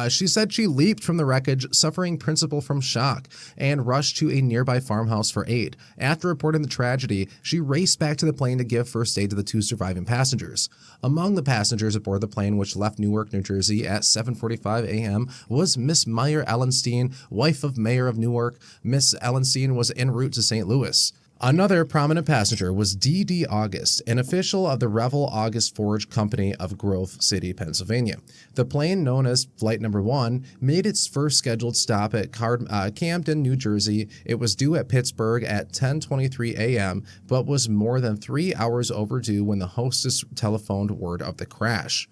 she said she leaped from the wreckage, suffering principal from shock, and rushed to a nearby farmhouse for aid. After reporting the tragedy, she raced back to the plane to give first aid to the 2 surviving passengers. Among the passengers aboard the plane, which left Newark, New Jersey at 7:45 a.m., was Miss Meyer Ellenstein, wife of Mayor of Newark. Miss Ellenstein was en route to St. Louis. Another prominent passenger was D.D. August, an official of the Revel August Forge Company of Grove City, Pennsylvania. The plane, known as Flight Number 1, made its first scheduled stop at Camden, New Jersey. It was due at Pittsburgh at 10:23 a.m., but was more than 3 hours overdue when the hostess telephoned word of the crash.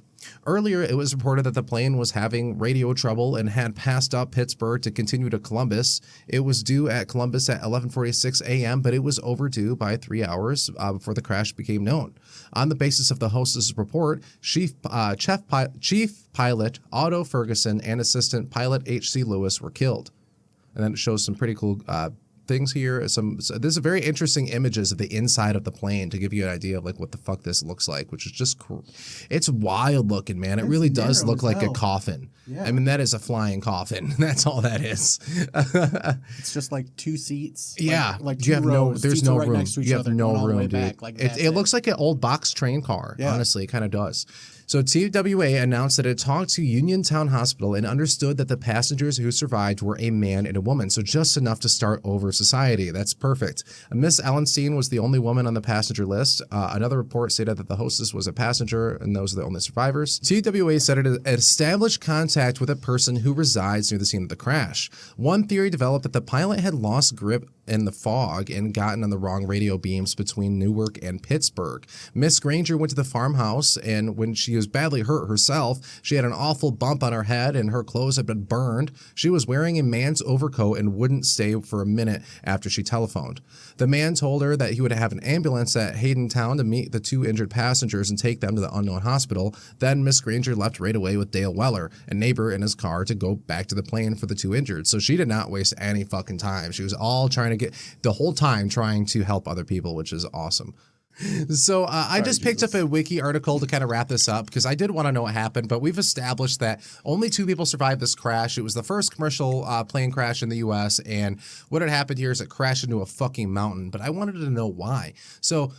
Earlier, it was reported that the plane was having radio trouble and had passed up Pittsburgh to continue to Columbus. It was due at Columbus at 11:46 a.m., but it was overdue by 3 hours before the crash became known. On the basis of the hostess' report, Chief Pilot Otto Ferguson and Assistant Pilot H.C. Lewis were killed. And then it shows some pretty cool things here. So there's very interesting images of the inside of the plane to give you an idea of like what the fuck this looks like, which is just cool. It's wild looking, man. It really does look like a coffin. Yeah. I mean, that is a flying coffin. That's all that is. It's just like 2 seats. Yeah. Like you have rows. there's Seats no right room. next to each You have other, no going all the way room, dude. back. Like It looks like an old box train car. Yeah. Honestly, it kind of does. So TWA announced that it talked to Uniontown Hospital and understood that the passengers who survived were a man and a woman, so just enough to start over society. That's perfect. Miss Ellenstein was the only woman on the passenger list. Another report stated that the hostess was a passenger, and those are the only survivors. TWA said it had established contact with a person who resides near the scene of the crash. One theory developed that the pilot had lost grip in the fog and gotten on the wrong radio beams between Newark and Pittsburgh. Miss Granger went to the farmhouse, and when she was badly hurt herself, she had an awful bump on her head and her clothes had been burned. She was wearing a man's overcoat and wouldn't stay for a minute after she telephoned. The man told her that he would have an ambulance at Haydentown to meet the 2 injured passengers and take them to the unknown hospital. Then Miss Granger left right away with Dale Weller, a neighbor, in his car to go back to the plane for the 2 injured. So she did not waste any fucking time. She was all trying to get the whole time trying to help other people, which is awesome. So I just picked up a wiki article to kind of wrap this up because I did want to know what happened, but we've established that only 2 people survived this crash. It was the first commercial plane crash in the U.S., and what had happened here is it crashed into a fucking mountain, but I wanted to know why. So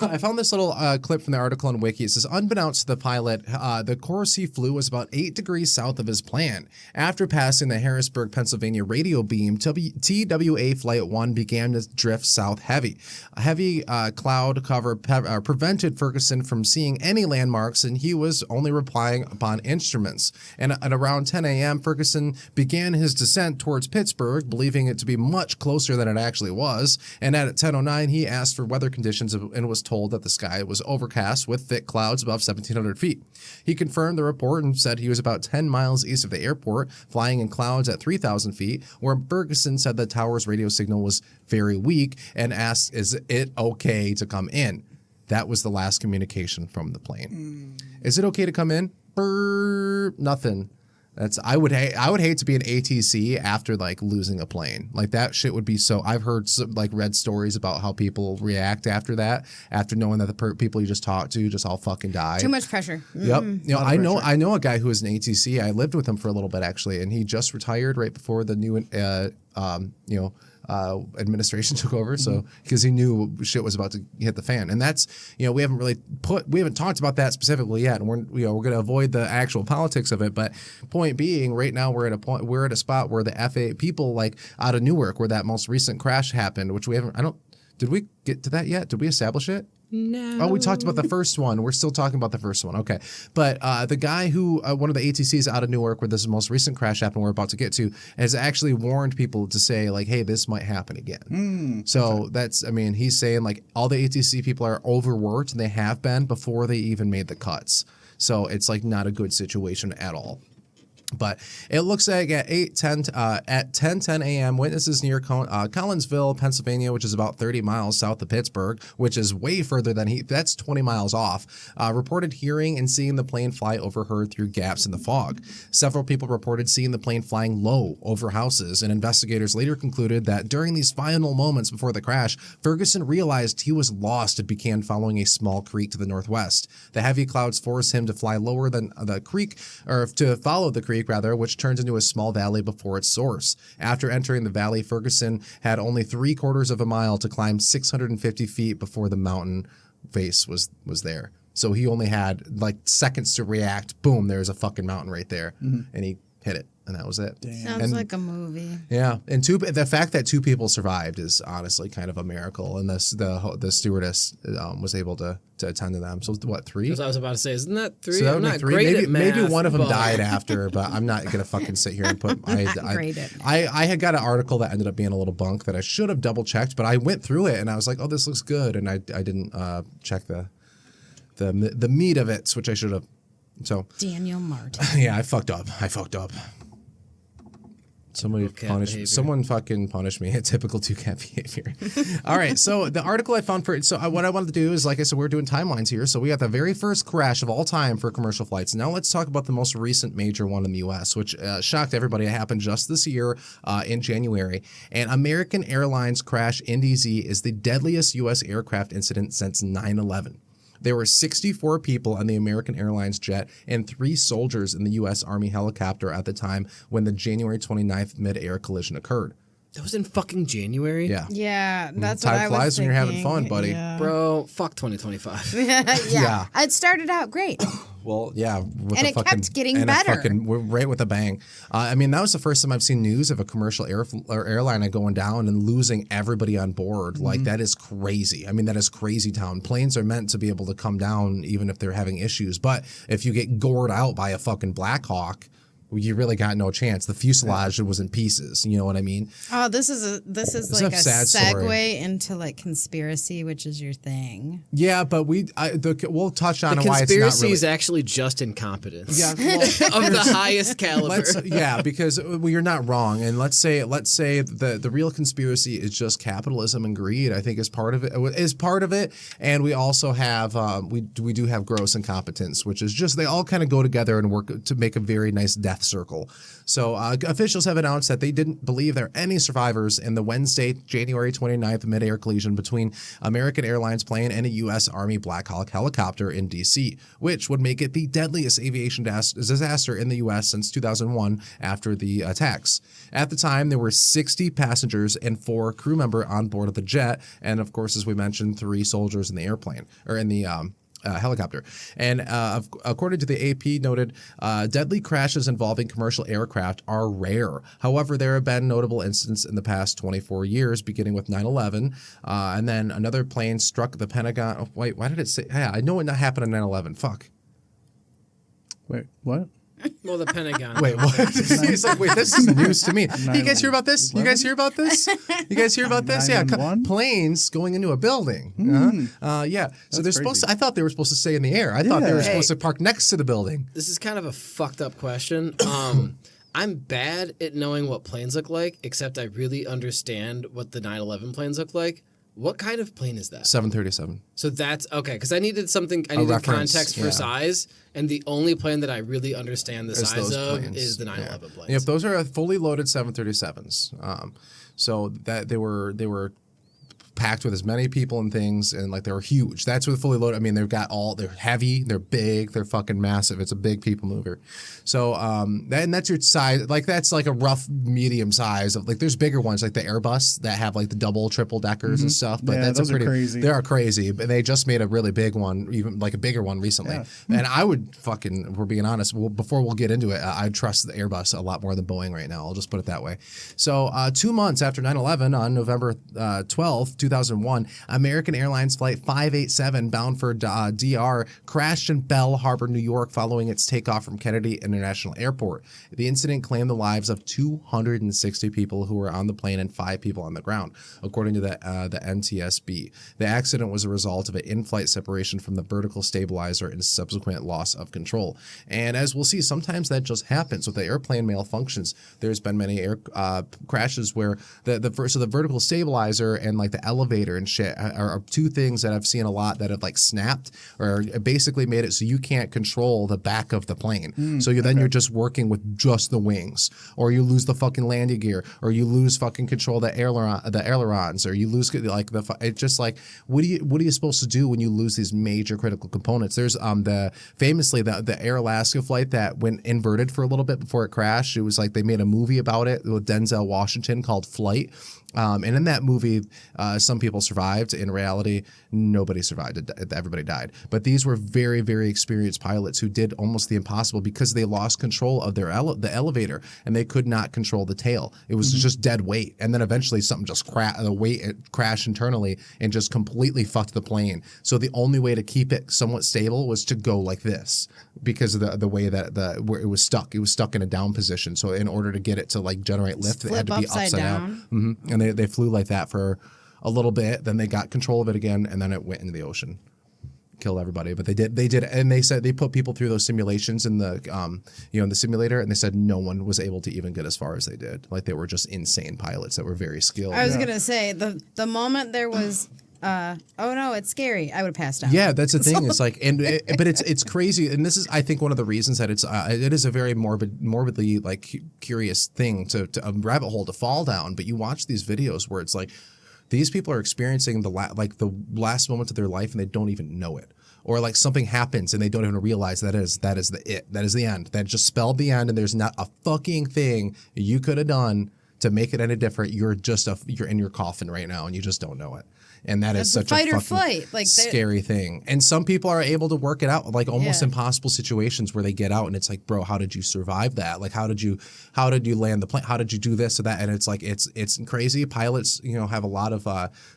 I found this little clip from the article on Wiki. It says, unbeknownst to the pilot, the course he flew was about 8 degrees south of his plan. After passing the Harrisburg, Pennsylvania radio beam, TWA Flight 1 began to drift south heavy. A heavy cloud cover prevented Ferguson from seeing any landmarks, and he was only relying upon instruments. And at around 10 a.m., Ferguson began his descent towards Pittsburgh, believing it to be much closer than it actually was. And at 10:09, he asked for weather conditions and was told that the sky was overcast with thick clouds above 1,700 feet. He confirmed the report and said he was about 10 miles east of the airport, flying in clouds at 3,000 feet, where Ferguson said the tower's radio signal was very weak and asked, is it okay to come in? That was the last communication from the plane. Is it okay to come in? Nothing. I would hate to be an ATC after like losing a plane. Like that shit would be so. I've heard read stories about how people react after that, after knowing that the people you just talked to just all fucking died. Too much pressure. Yep. I know a guy who was an ATC. I lived with him for a little bit actually, and he just retired right before the new administration took over. So because he knew shit was about to hit the fan, and that's we haven't talked about that specifically yet, and we're going to avoid the actual politics of it. But point being, right now we're at a spot where the FAA people like out of Newark, where that most recent crash happened, which we haven't. Did we get to that yet? Did we establish it? No. Oh, we talked about the first one. We're still talking about the first one. Okay. But the guy who, one of the ATCs out of Newark where this most recent crash happened we're about to get to, has actually warned people to say, like, hey, this might happen again. So he's saying, like, all the ATC people are overworked, and they have been before they even made the cuts. So it's, like, not a good situation at all. But it looks like at 10:10 a.m., witnesses near Collinsville, Pennsylvania, which is about 30 miles south of Pittsburgh, which is way further than that's 20 miles off, reported hearing and seeing the plane fly overheard through gaps in the fog. Several people reported seeing the plane flying low over houses, and investigators later concluded that during these final moments before the crash, Ferguson realized he was lost and began following a small creek to the northwest. The heavy clouds forced him to fly lower than the creek, or to follow the creek, which turns into a small valley before its source. After entering the valley, Ferguson had only 3/4 of a mile to climb 650 feet before the mountain face was there. So he only had like seconds to react. Boom, there's a fucking mountain right there. And he hit it. And that was it. Sounds like a movie. Yeah, and the fact that 2 people survived is honestly kind of a miracle. And the stewardess was able to attend to them. So what, 3? Because I was about to say, isn't that 3? So that I'm would not be 3. great at math, Maybe one of them but- died after, but I'm not gonna fucking sit here and put. I had got an article that ended up being a little bunk that I should have double checked, but I went through it and I was like, oh, this looks good, and I didn't check the meat of it, which I should have. So Daniel Martin. yeah, I fucked up. Someone fucking punished me. Typical toucan behavior. All right, so the article I found what I wanted to do is, like I said, we're doing timelines here. So we got the very first crash of all time for commercial flights. Now let's talk about the most recent major one in the U.S., which shocked everybody. It happened just this year in January. And American Airlines crash in DZ is the deadliest U.S. aircraft incident since 9/11. There were 64 people on the American Airlines jet and 3 soldiers in the U.S. Army helicopter at the time when the January 29th mid-air collision occurred. That was in fucking January? Yeah. Yeah, that's Time what I was flies when you're having thinking. fun, buddy. Yeah. Bro, fuck 2025. yeah. It started out great. Well, yeah. And it kept getting better. We're right with a bang. I mean, that was the first time I've seen news of a commercial airline going down and losing everybody on board. Like, that is crazy. I mean, that is crazy town. Planes are meant to be able to come down even if they're having issues. But if you get gored out by a fucking Black Hawk, you really got no chance. The fuselage was in pieces. You know what I mean? Oh, this is like a sad segue story. into like conspiracy, which is your thing. Yeah, but we'll touch on The why it's not conspiracy really. is actually just incompetence. Yeah, well, Of the highest caliber. Because you're not wrong, and let's say the real conspiracy is just capitalism and greed. I think is part of it, and we also have we do have gross incompetence, which is just they all kind of go together and work to make a very nice death circle. So officials have announced that they didn't believe there are any survivors in the Wednesday, January 29th mid-air collision between American Airlines plane and a U.S. Army Black Hawk helicopter in D.C., which would make it the deadliest aviation disaster in the U.S. since 2001 after the attacks. At the time, there were 60 passengers and 4 crew members on board of the jet, and of course, as we mentioned, 3 soldiers in the airplane, or in the helicopter. And according to the AP noted, deadly crashes involving commercial aircraft are rare. However, there have been notable incidents in the past 24 years, beginning with 9/11. And then another plane struck the Pentagon. Oh, wait, why did it say? Yeah, I know it happened on 9/11. Fuck. Wait, what? Well, the Pentagon. Wait, what? He's like, wait, this is news to me. You guys hear about this? You guys hear about this? Yeah, 911? planes going into a building. Yeah. So they're supposed to. I thought they were supposed to stay in the air. I thought they were supposed to park next to the building. This is kind of a fucked up question. I'm bad at knowing what planes look like, except I really understand what the 9/11 planes look like. What kind of plane is that? 737. So that's okay, because I needed reference, context for size, and the only plane that I really understand the size of is the 9/11 planes. Yep, those are fully loaded 737s. So that they were packed with as many people and things, and like they were huge. That's what fully loaded. I mean, they're heavy, they're big, they're fucking massive. It's a big people mover. So and that's your size. Like that's like a rough medium size of like. There's bigger ones like the Airbus that have like the double, triple deckers and stuff. But Yeah, that's those are crazy. They are crazy, but they just made a really big one, even like a bigger one recently. Yeah. And I would fucking, we're being honest. Before we'll get into it, I'd trust the Airbus a lot more than Boeing right now. I'll just put it that way. So 2 months after 9/11, on November 12th, 2001, American Airlines Flight 587 bound for DR crashed in Belle Harbor, New York following its takeoff from Kennedy International Airport. The incident claimed the lives of 260 people who were on the plane and 5 people on the ground, according to the NTSB. The accident was a result of an in-flight separation from the vertical stabilizer and subsequent loss of control. And as we'll see, sometimes that just happens with the airplane malfunctions. There's been many air crashes where the vertical stabilizer and like the elevator and shit are two things that I've seen a lot that have like snapped or basically made it so you can't control the back of the plane. So you're just working with just the wings, or you lose the fucking landing gear, or you lose fucking control of the ailerons, or you lose like it's just like what are you supposed to do when you lose these major critical components? There's famously the Air Alaska flight that went inverted for a little bit before it crashed. It was like they made a movie about it with Denzel Washington called Flight. And in that movie, some people survived. In reality, nobody survived. Everybody died. But these were very, very experienced pilots who did almost the impossible because they lost control of the elevator and they could not control the tail. It was just dead weight. And then eventually something just crashed internally and just completely fucked the plane. So the only way to keep it somewhat stable was to go like this because of the way that where it was stuck. It was stuck in a down position. So in order to get it to like generate lift, it had to be upside down. And they flew like that for a little bit. Then they got control of it again, and then it went into the ocean, killed everybody. But they did, and they said they put people through those simulations in the in the simulator, and they said no one was able to even get as far as they did. Like they were just insane pilots that were very skilled. I was gonna say the moment there was. Oh no, it's scary. I would have passed out. Yeah, that's the thing. It's like, but it's crazy, and this is, I think, one of the reasons that it is a very morbidly like curious thing to a rabbit hole to fall down. But you watch these videos where it's like these people are experiencing the last moment of their life and they don't even know it, or like something happens and they don't even realize that is the end. That just spelled the end, and there's not a fucking thing you could have done to make it any different. You're in your coffin right now, and you just don't know it. And that's such fight a or fucking flight. Like scary thing. And some people are able to work it out, like almost impossible situations where they get out and it's like, bro, how did you survive that? Like, how did you land the plane? How did you do this or that? And it's like, it's crazy. Pilots, have a lot of,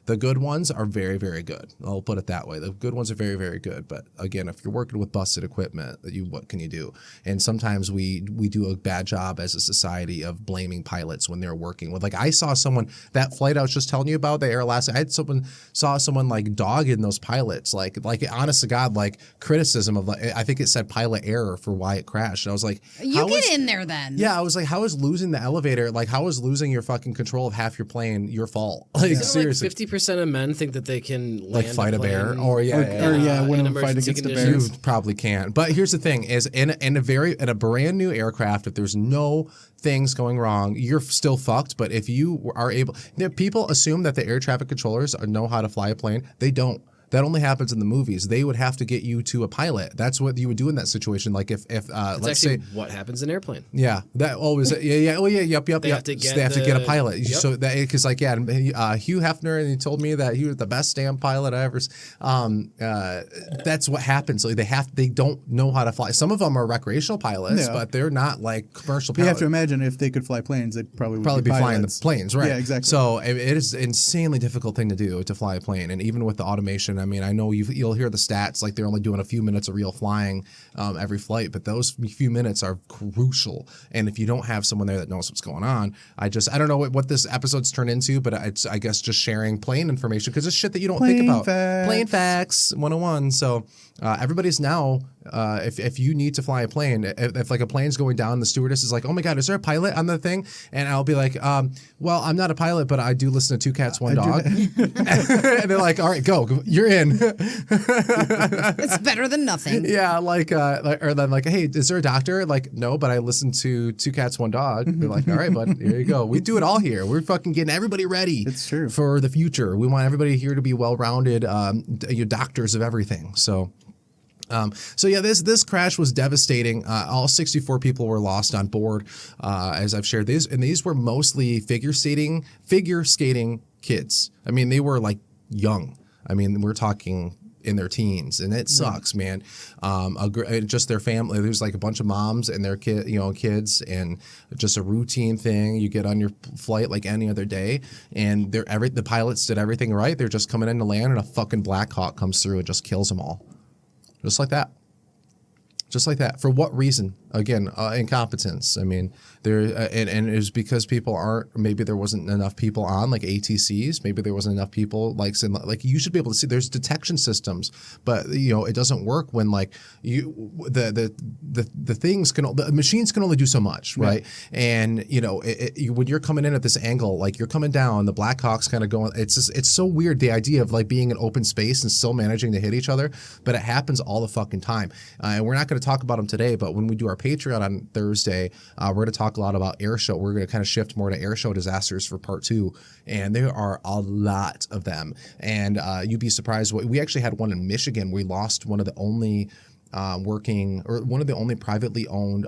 the good ones are very, very good. I'll put it that way. The good ones are very, very good. But again, if you're working with busted equipment, what can you do? And sometimes we do a bad job as a society of blaming pilots when they're working with, like I saw someone, that flight I was just telling you about, the Air Alaska, saw someone like dogging those pilots, like honest to God, like criticism of, I think it said pilot error for why it crashed. And I was like, you get in there then. Yeah, I was like, how is losing the elevator, like how is losing your fucking control of half your plane your fault? Like seriously, like 50% of men think that they can land fight a bear, when in fight against the bear. You probably can. But here's the thing: is in a brand new aircraft, if there's no things going wrong, you're still fucked. But if you are able, people assume that the air traffic controllers know how to fly a plane. They don't. That only happens in the movies. They would have to get you to a pilot. That's what you would do in that situation. Like if let's say what happens in an airplane. Yeah, that always yep. They have to get a pilot. Yep. So that because Hugh Hefner, and he told me that he was the best damn pilot I ever. That's what happens. Like they don't know how to fly. Some of them are recreational pilots, but they're not like commercial pilots. You have to imagine if they could fly planes, they'd probably be flying the planes, right? Yeah, exactly. So it is an insanely difficult thing to do, to fly a plane, and even with the automation. I mean, I know you'll hear the stats, like they're only doing a few minutes of real flying every flight, but those few minutes are crucial. And if you don't have someone there that knows what's going on, I don't know what this episode's turned into, but it's, I guess, just sharing plane information because it's shit that you don't think about. Plane facts 101. So everybody's now, if you need to fly a plane, if like a plane's going down, the stewardess is like, oh my God, is there a pilot on the thing? And I'll be like, well, I'm not a pilot, but I do listen to Two Cats, One Dog. And they're like, all right, go, you're in. It's better than nothing. Yeah, or then like, hey, is there a doctor? Like, no, but I listen to Two Cats, One Dog. They're like, all right, bud, here you go. We do it all here. We're fucking getting everybody ready. It's true. For the future. We want everybody here to be well-rounded, doctors of everything. So yeah, this crash was devastating. All 64 people were lost on board, as I've shared. These were mostly figure skating kids. I mean, they were like young. I mean, we're talking in their teens, and it sucks, man. Just their family. There's like a bunch of moms and their kids, and just a routine thing. You get on your flight like any other day, and the pilots did everything right. They're just coming in to land, and a fucking Black Hawk comes through and just kills them all, just like that. Just like that. For what reason? Again, incompetence. I mean, and it was because people aren't. Maybe there wasn't enough people on, like ATCs. Maybe there wasn't enough people. Like you should be able to see. There's detection systems, but it doesn't work when the things the machines can only do so much, right? And when you're coming in at this angle, like you're coming down, the Black Hawk's kind of going. It's so weird, the idea of like being in open space and still managing to hit each other, but it happens all the fucking time. And we're not going to talk about them today, but when we do our Patreon on Thursday, we're going to talk a lot about air show. We're going to kind of shift more to air show disasters for part 2, and there are a lot of them. And you'd be surprised. We actually had one in Michigan. We lost one of the only one of the only privately owned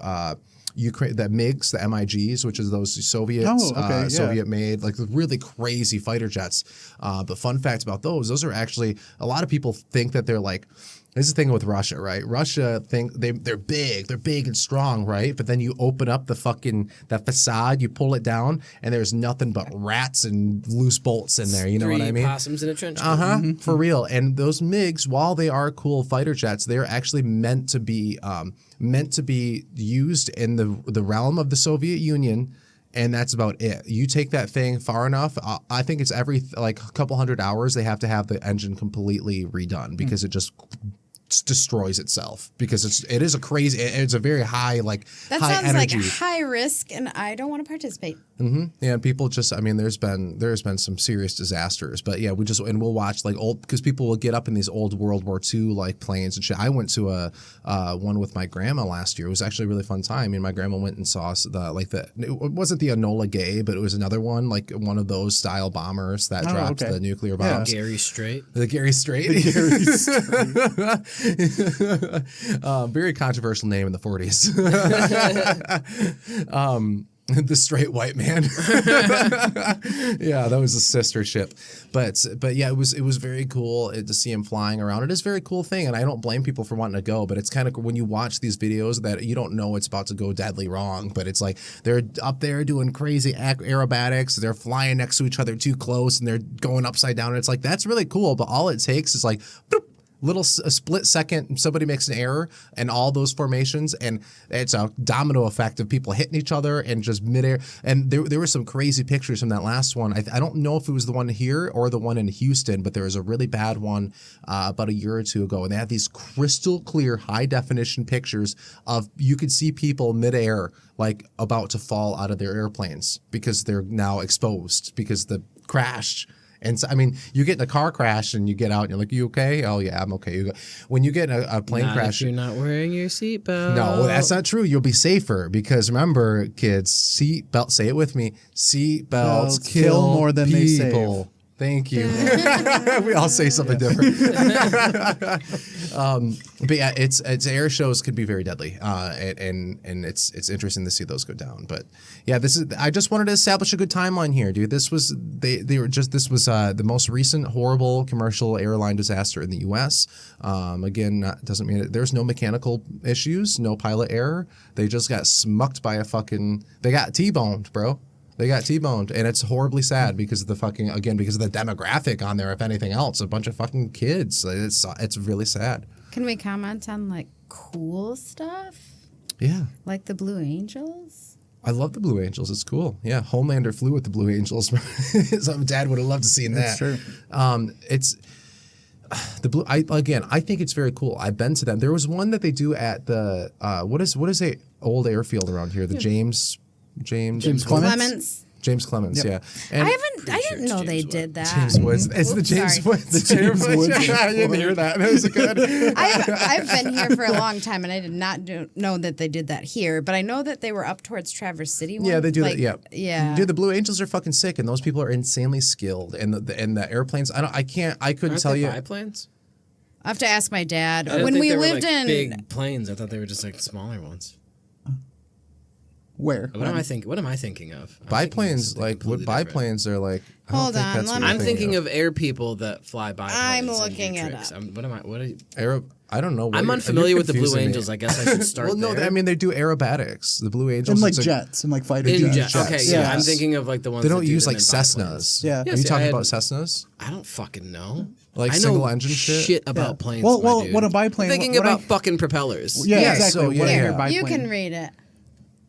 Ukraine, the MiGs, the MiGs, which is those Soviet-made, like really crazy fighter jets. But fun fact about those are actually, a lot of people think that they're like, this is the thing with Russia, right? Russia think they're big and strong, right? But then you open up that facade, you pull it down, and there's nothing but rats and loose bolts in there. You know what I mean? 3 possums in a trench coat. For real. And those MiGs, while they are cool fighter jets, they're actually meant to be used in the realm of the Soviet Union. And that's about it. You take that thing far enough, I think it's every like a couple hundred hours they have to have the engine completely redone because it just destroys itself, because it's a very high that high sounds energy. like high risk, and I don't want to participate. Yeah, people just, I mean, there's been some serious disasters, but yeah, we'll watch like old, because people will get up in these old World War II like planes and shit. I went to a one with my grandma last year. It was actually a really fun time. I mean, my grandma went and saw it wasn't the Enola Gay, but it was another one, like one of those style bombers that dropped the nuclear bombs. Gary Strait. The Gary Strait. Very controversial name in the 40s. The straight white man. Yeah, that was a sister ship. But yeah, it was very cool to see him flying around. It is a very cool thing, and I don't blame people for wanting to go, but it's kind of, when you watch these videos that you don't know it's about to go deadly wrong, but it's like they're up there doing crazy aerobatics, they're flying next to each other too close, and they're going upside down, and it's like, that's really cool, but all it takes is like boop, a split second, somebody makes an error, and all those formations, and it's a domino effect of people hitting each other and just midair. And there were some crazy pictures from that last one. I don't know if it was the one here or the one in Houston, but there was a really bad one about a year or two ago, and they had these crystal clear, high definition pictures of, you could see people midair like about to fall out of their airplanes because they're now exposed because the crashed. And so, I mean, you get in a car crash and you get out and you're like, you okay? Oh, yeah, I'm okay. When you get in a plane crash. If you're not wearing your seatbelt. No, that's not true. You'll be safer because remember, kids, seatbelt, say it with me, seatbelts kill more than they save. Thank you. We all say something different. But yeah, it's air shows can be very deadly, and it's interesting to see those go down. But yeah, I just wanted to establish a good timeline here, dude. This was the most recent horrible commercial airline disaster in the U.S. Again, doesn't mean there's no mechanical issues, no pilot error. They just got smucked by they got T-boned, bro. They got T-boned, and it's horribly sad because of the demographic on there. If anything else, a bunch of fucking kids. It's really sad. Can we comment on like cool stuff? Yeah, like the Blue Angels. I love the Blue Angels. It's cool. Yeah, Homelander flew with the Blue Angels. So Dad would have loved to seen that. That's true. It's the blue. I think it's very cool. I've been to them. There was one that they do at the what is a old airfield around here? The James Clements. James Clements, Yep. yeah. And I didn't know they did that. James Woods. It's the James Woods. The James Woods. I didn't hear that. That was good. I've been here for a long time, and I did not know that they did that here. But I know that they were up towards Traverse City. Yeah, they do that. Yeah, yeah. Dude, the Blue Angels are fucking sick, and those people are insanely skilled. And the airplanes. I couldn't tell you. Biplanes? I have to ask my dad. I didn't When think we they were lived like in big planes, I thought they were just like smaller ones. Where? What am I thinking? What am I thinking of? I'm thinking of Biplanes, something like what completely different. biplanes are like. I don't Hold think on, that's let what me- you're I'm thinking of air people that fly biplanes. I'm and do looking it tricks. up. What am I? What? I don't know. What I'm you're unfamiliar with the Blue confusing me. Angels. I guess I should start Well, no, there. I mean they do aerobatics. The Blue Angels, And like it's a- jets and like fighter in jets. jet. Okay, jets, yeah, yes. I'm thinking of like the ones They that don't do use them like in biplanes. Cessnas. Yeah. Are Yes, you yeah, talking I had- about Cessnas? I don't fucking know. Like I know single engine shit? about planes. Well, my dude. what a biplane. I'm thinking what about I, fucking propellers. yeah, Yeah, exactly. so, What yeah, I hear yeah. biplane. You can read it.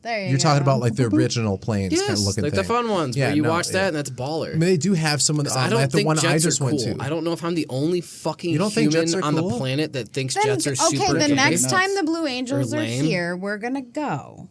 There you You're go. talking about like the original planes kind of Yes, looking like thing. the fun ones Yeah, where you no, watch that yeah. and that's baller. I mean, they do have some of the. I don't at the think one jets I just are cool. went to. I don't know if I'm the only fucking You don't think human jets are on the cool? planet that thinks Then, jets are super okay, the gay. next Nuts. time the Blue Angels are lame. here, we're gonna go.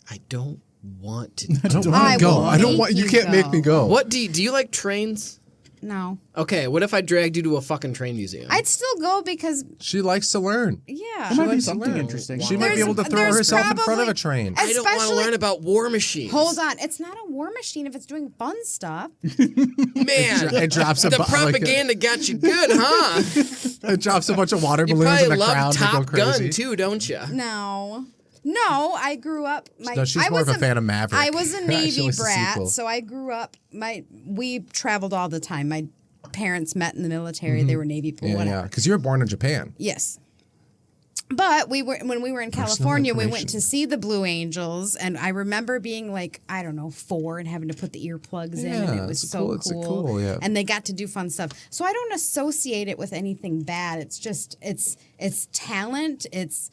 I don't want to. I don't I want to go. will I don't make want. You you can't make me go. go. What do you like trains? No, Okay, what if I dragged you to a fucking train museum? I'd still go because She likes to learn. yeah. There might be likes to something learn. interesting. She might be There's- able to throw there's herself in front of probably- a train. I don't want to especially- learn about war machines. Hold on, it's not a war machine if it's doing fun stuff. Man, It drops a the like a- propaganda got you good, huh? It drops a bunch of water You balloons in probably the crowd love to go Top crazy. Gun too, don't you? No, I grew up. No, she's more of a fan of Maverick. I was a Actually, Navy it's the brat, sequel. so I grew up. We traveled all the time. My parents met in the military. They were Navy people. Yeah, whatever. yeah. Because you were born in Japan. Yes. But when we were in California, we went information. to see the Blue Angels, and I remember being like, I don't know, 4 and having to put the earplugs in, and Yeah, it was it's so cool. It's cool, yeah. And they got to do fun stuff. So I don't associate it with anything bad. It's just it's talent. It's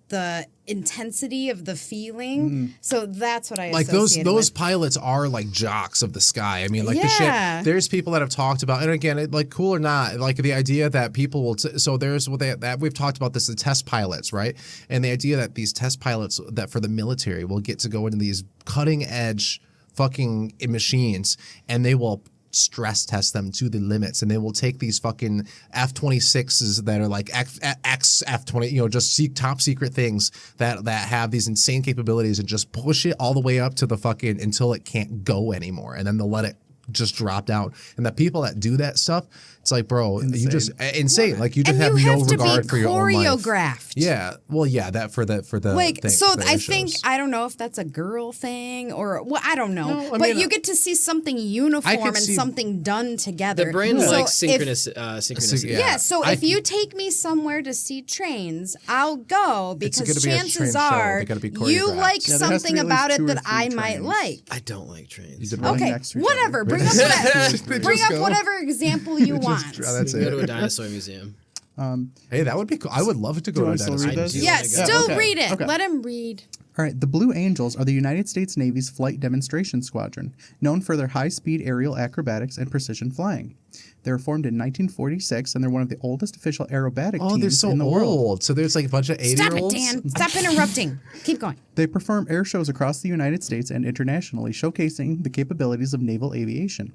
the intensity of the feeling. So that's what I Like associate those with. pilots are like jocks of the sky. I mean, like the Yeah. shit. There's people that have talked about, and again, like cool or not, like the idea that people will. So there's what that we've talked about this, the test pilots, right? And the idea that these test pilots that for the military will get to go into these cutting edge fucking machines, and they will stress test them to the limits, and they will take these fucking F-26s that are like F-20, you know, just top secret things that have these insane capabilities, and just push it all the way up to the fucking until it can't go anymore, and then they'll let it just drop down. And the people that do that stuff, it's like, bro, you just insane. Like you just and have you no have to regard be for your own life. choreographed. Yeah, well, yeah, that for the Like thing, so, for the I shows. think I don't know if that's a girl thing or well, I don't know. No, I but mean, you get to see something uniform and see- something done together. The brain So likes if- synchronicity. Yeah. Yeah, so I if you think- take me somewhere to see trains, I'll go because gonna be a train chances show. are They gotta be you choreographed. like Yeah, there has to something be at about least it 2 or that 3 I might trains. like. I don't like trains. You did running Okay, next to each whatever. other. Bring up They bring just up go. whatever example you want. That's We can go to a it. dinosaur museum. Hey, that would be cool. I would love to go Do to you a want to still dinosaur read this? museum. Yeah, Yeah, still okay. read it. Okay. Let him read. All right, the Blue Angels are the United States Navy's flight demonstration squadron, known for their high-speed aerial acrobatics and precision flying. They were formed in 1946, and they're one of the oldest official aerobatic Oh, teams they're so in the world. old. So there's like a bunch of 80-year-olds. Stop it, Dan. Stop interrupting. Keep going. They perform air shows across the United States and internationally, showcasing the capabilities of naval aviation.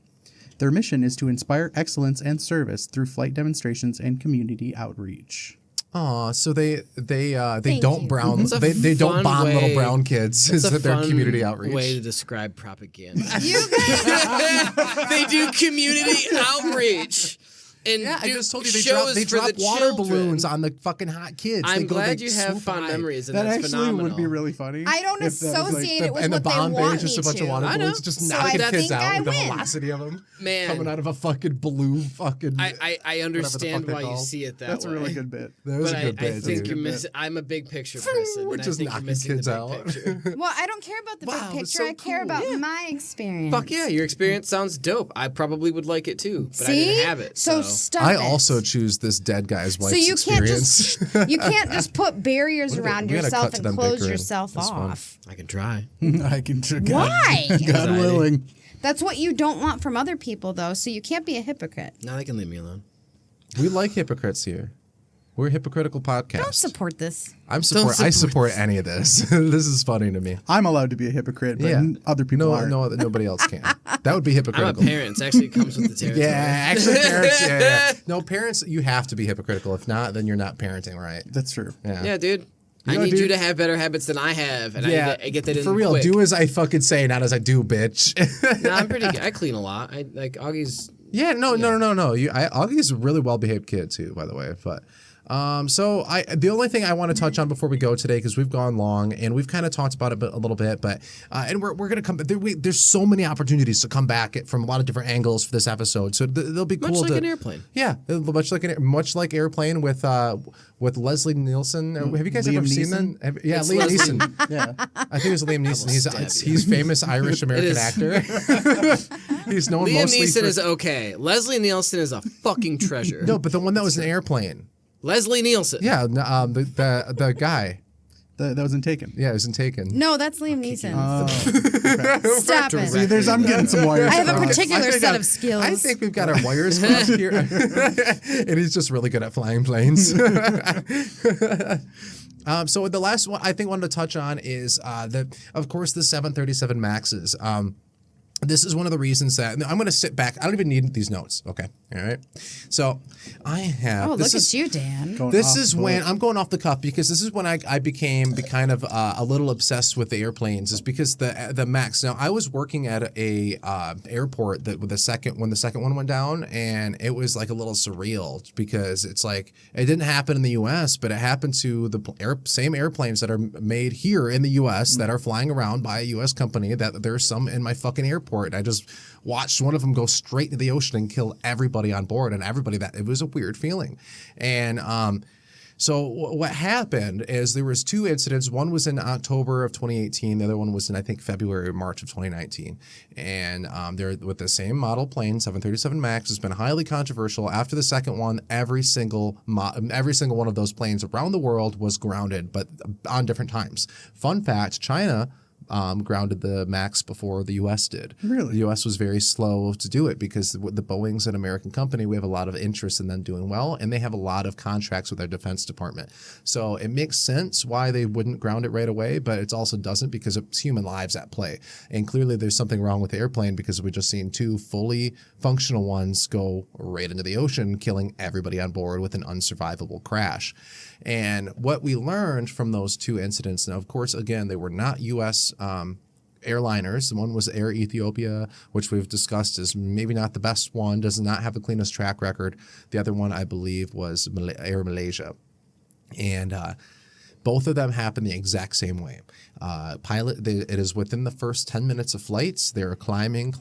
Their mission is to inspire excellence and service through flight demonstrations and community outreach. Aw, so they Thank don't you. brown It's a they don't fun bomb little way- brown kids. It's a their fun community outreach. way to describe propaganda. You guys, They do community outreach. And Yeah, I do just told you shows they for drop the water children. balloons on the fucking hot kids. They I'm go, glad they you have swoop fond by. memories, and That that's actually phenomenal. would be really funny. I don't if that was, like, associate it with And the what they bomb want bay is just me a bunch to. of water I know. balloons just So knocking I kids think out I with the win. velocity of them Man. coming out of a fucking blue fucking. I understand they're why you called. see it that That's way. a really good bit. That was But a good I bit. think dude. you're missing. I'm a big picture person. We're and just I think knocking you're missing kids the out. big picture. Well, I don't care about the Wow, big it's picture. so I care cool. about Yeah. my experience. Fuck yeah, your experience sounds dope. I probably would like it too, but I See? didn't have it. So So, stop I it. also choose this dead guy's wife's So you can't experience. just you can't just put barriers What if around we gotta yourself cut to and them close bickering? yourself That's fun. off. I can try. I can. Why? God Anxiety. willing. That's what you don't want from other people, though. So you can't be a hypocrite. Now they can leave me alone. We like hypocrites here. We're a hypocritical podcast. Don't support this. I support support any of this. This is funny to me. I'm allowed to be a hypocrite, but other people no, aren't. no, nobody else can. That would be I'm a hypocritical. parent. It actually comes with the territory. Yeah, actually, parents. Yeah. No, parents. You have to be hypocritical. If not, then you're not parenting right. That's true. Yeah. Yeah, dude. I know, need dude. you to have better habits than I have, and I get that in for real. quick. Do as I fucking say, not as I do, bitch. No, I'm pretty good. I clean a lot. I like Augie's. Yeah, no. You, Augie's a really well behaved kid too, by the way. But So the only thing I want to touch on before we go today, because we've gone long and we've kind of talked about it a little bit, but and we're going to come. There's so many opportunities to come back from a lot of different angles for this episode. So they'll be cool. Much like an airplane. Yeah, much like Airplane with Leslie Nielsen. Have you guys ever seen them? Yeah, It's Liam Leslie. Neeson. Yeah. I think it was Liam Neeson. stab you. He's famous Irish American is. actor. He's known Liam mostly Neeson for, is okay. Leslie Nielsen is a fucking treasure. no, but the one that was an Airplane. Leslie Nielsen. Yeah, the guy. That wasn't taken. Yeah, it was in Taken. No, that's Liam Neeson. Stop Directly. it. See, I'm getting some wires. I have a crossed. particular set of skills. I think we've got our wires crossed here. And he's just really good at flying planes. So the last one I think wanted to touch on is of course the 737 Maxes. This is one of the reasons that I'm going to sit back. I don't even need these notes. Okay. All right. So I have. Oh, this look is, at you, Dan. Going This off is the when book. I'm going off the cuff because this is when I became kind of a little obsessed with the airplanes. Is because the Max. Now I was working at a airport that when the second one went down, and it was like a little surreal because it's like it didn't happen in the U.S., but it happened to the same airplanes that are made here in the U.S. that are flying around by a U.S. company. That there's some in my fucking airport. I just watched one of them go straight into the ocean and kill everybody on board, and everybody that it was a weird feeling. And so what happened is there was two incidents. One was in October of 2018. The other one was in, I think, February or March of 2019. And they're with the same model plane, 737 MAX. It's been highly controversial. After the second one, every single one of those planes around the world was grounded, but on different times. Fun fact, China grounded the MAX before the U.S. did. Really? The U.S. was very slow to do it because the Boeing's an American company. We have a lot of interest in them doing well, and they have a lot of contracts with their Defense Department. So it makes sense why they wouldn't ground it right away, but it also doesn't because it's human lives at play. And clearly there's something wrong with the airplane because we've just seen two fully functional ones go right into the ocean, killing everybody on board with an unsurvivable crash. And what we learned from those two incidents, and of course, again, they were not U.S. Airliners. One was Air Ethiopia, which we've discussed is maybe not the best one, does not have the cleanest track record. The other one, I believe, was Air Malaysia. And both of them happened the exact same way. It is within the first 10 minutes of flights. They're climbing,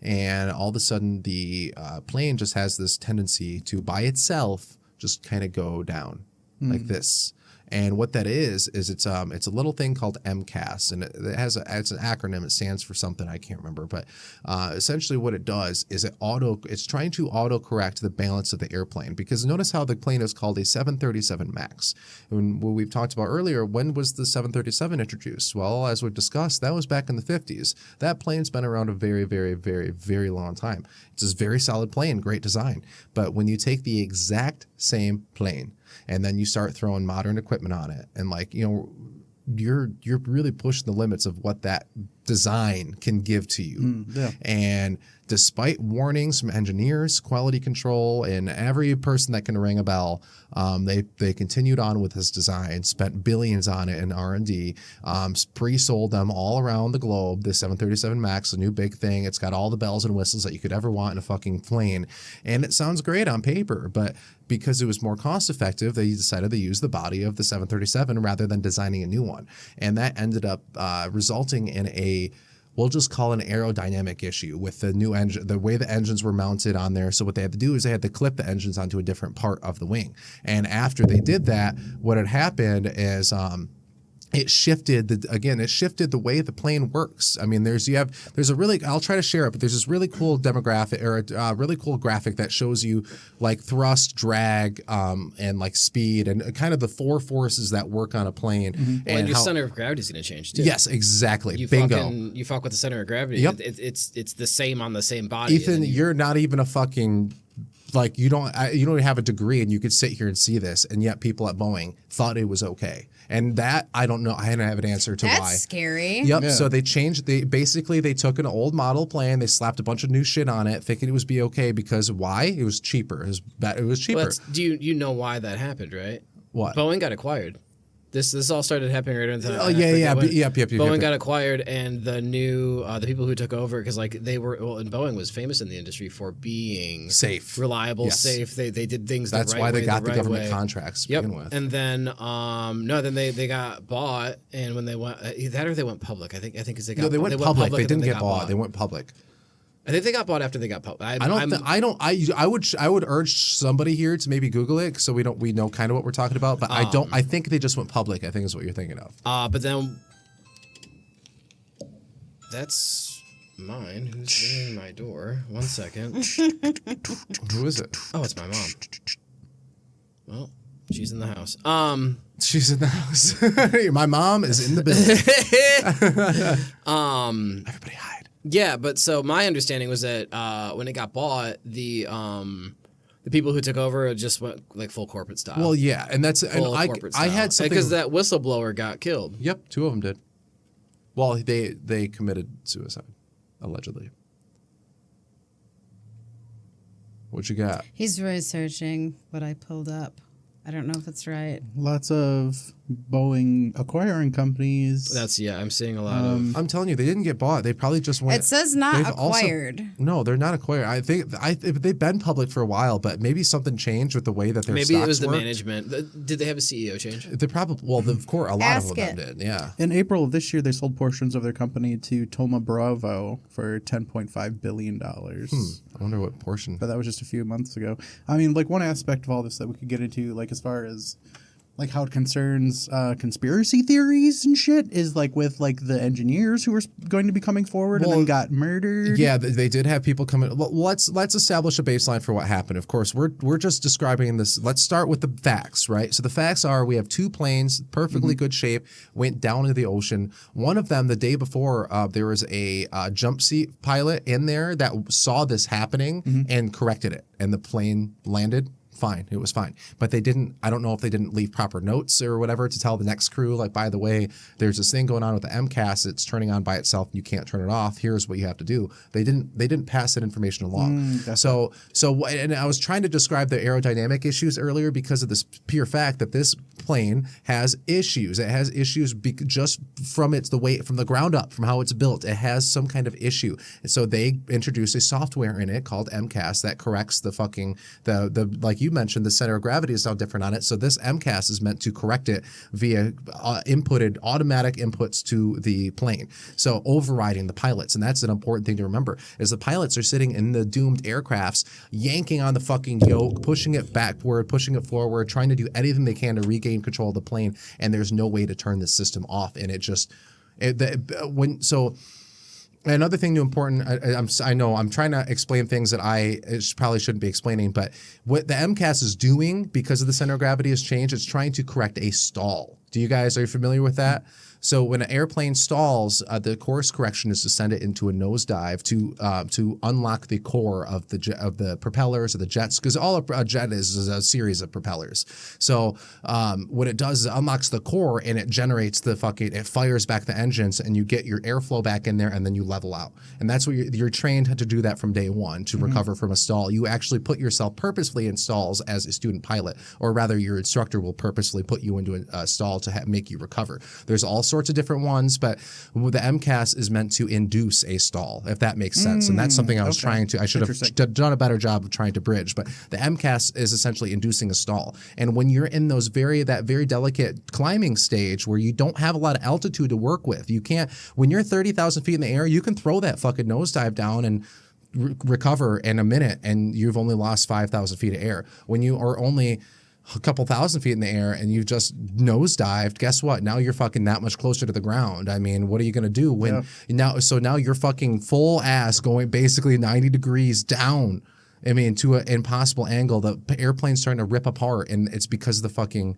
and all of a sudden the plane just has this tendency to, by itself, just kind of go down like this. And what that is it's a little thing called MCAS, and it's an acronym. It stands for something I can't remember, but essentially what it does is it's trying to autocorrect the balance of the airplane, because notice how the plane is called a 737 MAX. And what we've talked about earlier, when was the 737 introduced? Well, as we've discussed, that was back in the 50s. That plane's been around a very, very, very, very long time. It's a very solid plane, great design. But when you take the exact same plane and then you start throwing modern equipment on it, and you're really pushing the limits of what that design can give to you. Yeah. And despite warnings from engineers, quality control, and every person that can ring a bell, they continued on with this design, spent billions on it in R&D, pre-sold them all around the globe. The 737 MAX, a new big thing. It's got all the bells and whistles that you could ever want in a fucking plane. And it sounds great on paper, but because it was more cost effective, they decided to use the body of the 737 rather than designing a new one. And that ended up resulting in we'll just call it an aerodynamic issue with the new engine, the way the engines were mounted on there. So what they had to do is they had to clip the engines onto a different part of the wing. And after they did that, what had happened is it shifted the way the plane works. I mean, I'll try to share it, but there's this really cool demographic or a really cool graphic that shows you like thrust, drag, and like speed and kind of the four forces that work on a plane. Mm-hmm. And and your center of gravity is going to change too. Yes, exactly. Bingo. Bingo. You fuck with the center of gravity. Yep. It's the same on the same body. Ethan, you're not even a fucking, like, you don't have a degree and you could sit here and see this, and yet people at Boeing thought it was okay. And that, I don't know. I don't have an answer to why. That's scary. Yep. Yeah. So they changed. They took an old model plane. They slapped a bunch of new shit on it, thinking it was be okay because why? It was cheaper. It was cheaper. Well, do you know why that happened, right? What? Boeing got acquired. This all started happening right around the time. Oh yeah. Boeing got acquired, and the new the people who took over, because like they were and Boeing was famous in the industry for being Safe, reliable, Yes. safe. They did things. That's the right why they way, got the right government way. contracts to Yep. begin with. And then then they got bought, and when they went that or they went public. I think because they got They went public. They didn't get bought. They went public. I think they got bought after they got public. I would urge somebody here to maybe Google it so we know kind of what we're talking about. But I think they just went public. I think is what you're thinking of. But then that's mine. Who's ringing my door? 1 second. Who is it? Oh, it's my mom. Well, she's in the house. She's in the house. My mom is in the building. Everybody hide. Yeah, but so my understanding was that when it got bought, the people who took over just went like full corporate style. Well, yeah, and that's corporate I style. had something because that whistleblower got killed. Yep, 2 of them did. Well, they committed suicide, allegedly. What you got? He's researching what I pulled up. I don't know if it's right. Lots of Boeing acquiring companies. I'm seeing a lot of. I'm telling you, they didn't get bought. They probably just went. It says not they've acquired. No, they're not acquired. I think they've been public for a while, but maybe something changed with the way that their Maybe stocks it was the work. management. Did they have a CEO change? They probably of course a lot Ask of them it. did. Yeah. In April of this year, they sold portions of their company to Thoma Bravo for $10.5 billion. I wonder what portion. But that was just a few months ago. I mean, like one aspect of all this that we could get into, like as far as like how it concerns conspiracy theories and shit, is like with like the engineers who were going to be coming forward and then got murdered. Yeah, they did have people come in. Well, let's establish a baseline for what happened. Of course, we're just describing this. Let's start with the facts, right? So the facts are we have 2 planes, perfectly good shape, went down into the ocean. One of them, the day before, there was a jump seat pilot in there that saw this happening and corrected it, and the plane landed. Fine. It was fine. But they didn't, I don't know if they didn't leave proper notes or whatever to tell the next crew, like, by the way, there's this thing going on with the MCAS. It's turning on by itself. And you can't turn it off. Here's what you have to do. They didn't pass that information along. And I was trying to describe the aerodynamic issues earlier because of this pure fact that this plane has issues. It has issues just from the way, from the ground up, from how it's built. It has some kind of issue. And so they introduced a software in it called MCAS that corrects the like you mentioned, the center of gravity is now different on it. So this MCAS is meant to correct it via automatic inputs to the plane. So overriding the pilots. And that's an important thing to remember is the pilots are sitting in the doomed aircrafts, yanking on the fucking yoke, pushing it backward, pushing it forward, trying to do anything they can to regain control of the plane. And there's no way to turn this system off. And another thing important, I know I'm trying to explain things that I probably shouldn't be explaining, but what the MCAS is doing because of the center of gravity has changed, it's trying to correct a stall. Are you familiar with that? So when an airplane stalls, the course correction is to send it into a nosedive to unlock the core of the propellers or the jets, because all a jet is a series of propellers. So what it does is it unlocks the core and it generates it fires back the engines and you get your airflow back in there and then you level out. And that's what you're trained to do that from day one to recover from a stall. You actually put yourself purposefully in stalls as a student pilot, or rather your instructor will purposely put you into a stall to make you recover. There's all sorts of different ones, but the MCAS is meant to induce a stall, if that makes sense. And that's something I should have done a better job of trying to bridge. But the MCAS is essentially inducing a stall. And when you're in that very delicate climbing stage where you don't have a lot of altitude to work with, when you're 30,000 feet in the air, you can throw that fucking nosedive down and recover in a minute, and you've only lost 5,000 feet of air. When you are only a couple thousand feet in the air and you've just nosedived, guess what? Now you're fucking that much closer to the ground. I mean, what are you going to do now you're fucking full ass going basically 90 degrees down. I mean, to an impossible angle. The airplane's starting to rip apart, and it's because the thing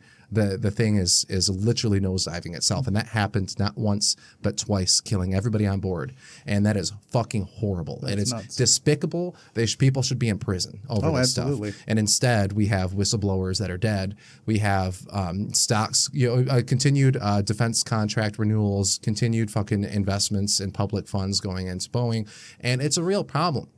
is literally nosediving itself, and that happened not once but twice, killing everybody on board, and that is fucking horrible. It is despicable. People should be in prison over this stuff, and instead we have whistleblowers that are dead. We have stocks, continued defense contract renewals, continued fucking investments in public funds going into Boeing, and it's a real problem.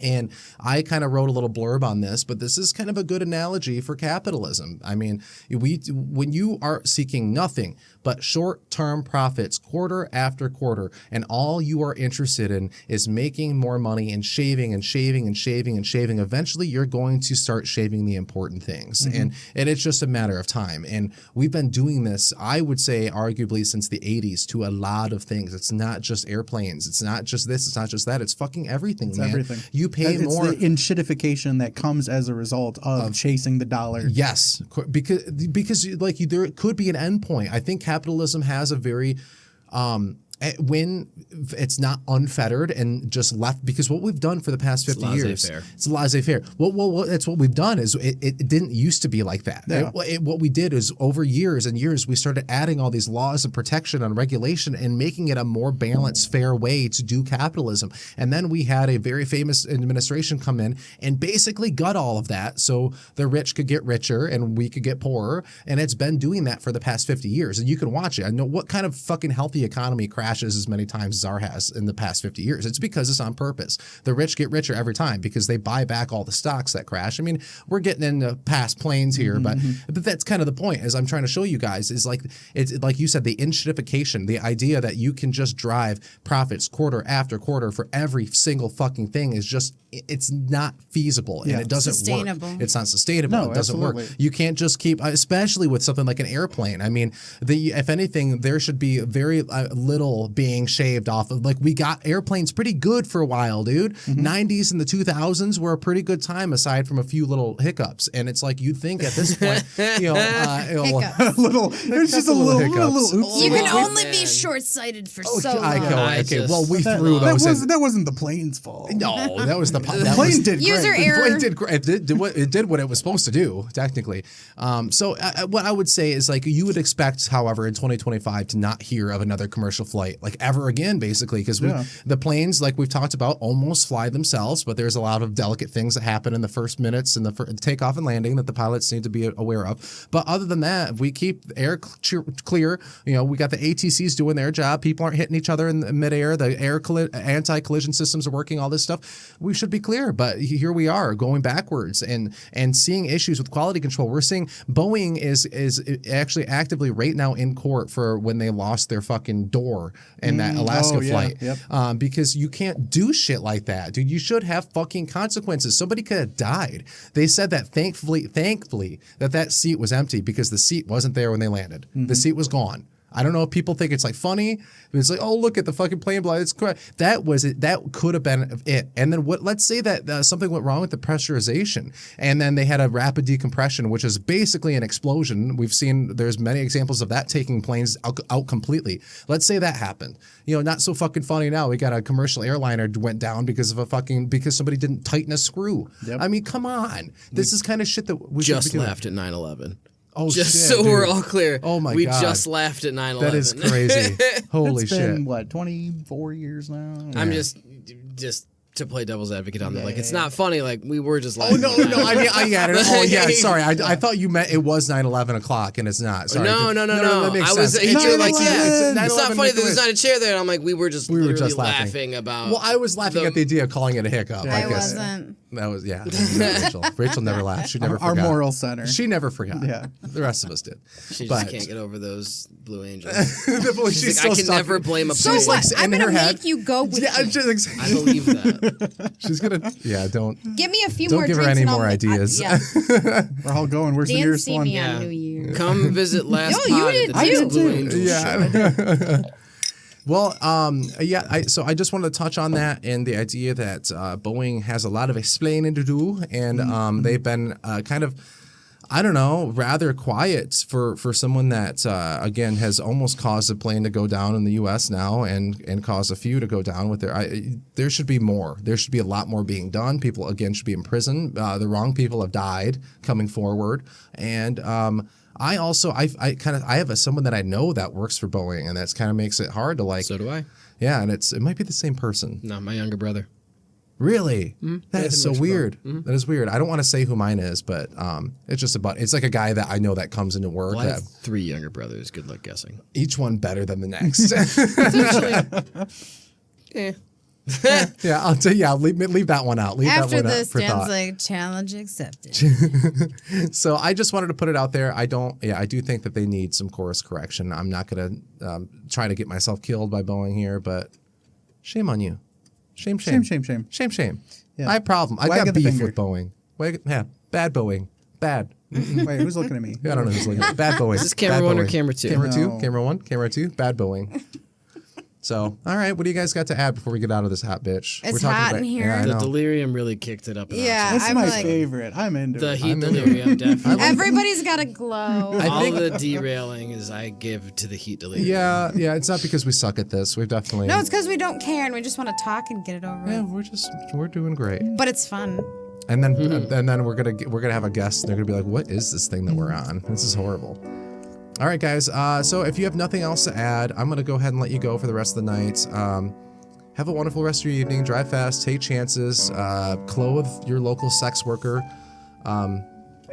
And I kind of wrote a little blurb on this, but this is kind of a good analogy for capitalism. I mean, when you are seeking nothing but short-term profits quarter after quarter, and all you are interested in is making more money and shaving and shaving and shaving and shaving, eventually you're going to start shaving the important things. And it's just a matter of time. And we've been doing this, I would say, arguably since the 80s to a lot of things. It's not just airplanes. It's not just this. It's not just that. It's fucking everything, It's man. everything. You pay It's more. the enshittification that comes as a result of chasing the dollar. Yes, because like there could be an endpoint. I think capitalism has a very when it's not unfettered and just left, because what we've done for the past 50 years, it's laissez-faire. Well, that's what we've done is it didn't used to be like that. Yeah. What we did is over years and years, we started adding all these laws of protection and regulation and making it a more balanced, fair way to do capitalism. And then we had a very famous administration come in and basically gut all of that so the rich could get richer and we could get poorer. And it's been doing that for the past 50 years. And you can watch it. I know what kind of fucking healthy economy crashes as many times as ours has in the past 50 years. It's because it's on purpose. The rich get richer every time because they buy back all the stocks that crash. I mean, we're getting into past planes here, but that's kind of the point, as I'm trying to show you guys, is like, it's like you said, the inshittification, the idea that you can just drive profits quarter after quarter for every single fucking thing is just, it's not feasible and it doesn't work. It's not sustainable. No, it doesn't absolutely. work. You can't just keep, especially with something like an airplane. I mean, if anything, there should be very little being shaved off of. Like, we got airplanes pretty good for a while, dude. 90s and the 2000s were a pretty good time aside from a few little hiccups. And it's like, you'd think at this point, you know, There's just a little hiccups. oops. You can only be short-sighted for so long. Well, we threw those. That wasn't the plane's fault. No, that was the plane did User great. error. It did great. It did what it was supposed to do, technically. So what I would say is, like, you would expect, however, in 2025 to not hear of another commercial flight like ever again, basically, because the planes, like we've talked about, almost fly themselves, but there's a lot of delicate things that happen in the first minutes and the takeoff and landing that the pilots need to be aware of. But other than that, if we keep the air clear, you know, we got the ATCs doing their job. People aren't hitting each other in midair. The air anti-collision systems are working. All this stuff, we should be clear. But here we are going backwards and seeing issues with quality control. We're seeing Boeing is actually actively right now in court for when they lost their fucking door in that Alaska flight. Yep. Because you can't do shit like that, dude. You should have fucking consequences. Somebody could have died. They said that thankfully that seat was empty because the seat wasn't there when they landed. The seat was gone. I don't know if people think it's like funny, but it's like, oh, look at the fucking plane blind. It's correct. That was it. That could have been it. And then let's say that something went wrong with the pressurization, and then they had a rapid decompression, which is basically an explosion. We've seen there's many examples of that taking planes out completely. Let's say that happened. You know, not so fucking funny now. We got a commercial airliner went down because somebody didn't tighten a screw. Yep. I mean, come on. This is kind of shit that we just laughed at 9/11. Oh, just shit, so dude. We're all clear. Oh my we God. just laughed at 9/11. That is crazy. Holy It's shit. been, what, 24 years now? I'm just to play devil's advocate on that. Like, it's not funny. Like, we were just laughing. Oh, no. I got it. Oh, yeah. Sorry. I thought you meant it was 9/11 o'clock, and it's not. Sorry. No. That makes I was. sense. You're like, It's it's not funny that there's not a chair there. And I'm like, we were just laughing about. Well, I was laughing at the idea of calling it a hiccup. I wasn't. That was, Rachel. Rachel never laughed. She never forgot. Our moral center. She never forgot. Yeah. The rest of us did. She just can't get over those Blue Angels. She's like, I can never blame a So person. what? I'm in going to her head. make you go with me. I believe that. She's going to, don't. Give me a few Don't more give her drinks any and more I'll- ideas. We're all going. Where's the Dan nearest see one? me on New Year. Come visit last No, you pod did at the too. Blue Angels show. Well, so I just wanted to touch on that and the idea that Boeing has a lot of explaining to do, and they've been kind of, I don't know, rather quiet for someone that, again, has almost caused a plane to go down in the U.S. now and caused a few to go down with there should be more. There should be a lot more being done. People, again, should be in prison. The wrong people have died coming forward. And I also, I have someone that I know that works for Boeing, and that's kind of makes it hard to like. So do I. Yeah, and it might be the same person. No, my younger brother. Really? That is so weird. That is weird. I don't want to say who mine is, but it's like a guy that I know that comes into work. Well, I have 3 younger brothers. Good luck guessing. Each one better than the next. Yeah. Yeah, I'll tell you. Yeah, leave that one out. Leave After that one this, out for Dan's thought. like, challenge accepted. So I just wanted to put it out there. I do think that they need some course correction. I'm not gonna try to get myself killed by Boeing here, but shame on you. Shame. Shame. I have a problem. I Wag got of the beef finger. with Boeing. Bad Boeing. Bad. Wait, who's looking at me? I don't know who's looking at bad Boeing. Is this camera Bad 1 or Boeing. camera 2? Camera 2, No. camera 1, camera 2, bad Boeing. So, all right, what do you guys got to add before we get out of this hot bitch? It's hot in here. Yeah, I The know. delirium really kicked it up. A Yeah, notch. That's I'm my like- favorite. I'm into The it. heat I'm into delirium definitely. Everybody's got a glow. I All think- the derailing is I give to the heat delirium. Yeah, it's not because we suck at this. We've definitely. No, it's because we don't care and we just want to talk and get it over Yeah, with. we're doing great. But it's fun. And then we're gonna have a guest. And they're gonna be like, "What is this thing that we're on? This is horrible." All right, guys. So if you have nothing else to add, I'm gonna go ahead and let you go for the rest of the night. Have a wonderful rest of your evening. Drive fast. Take chances. Clothe your local sex worker.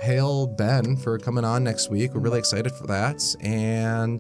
Hail Ben for coming on next week. We're really excited for that. And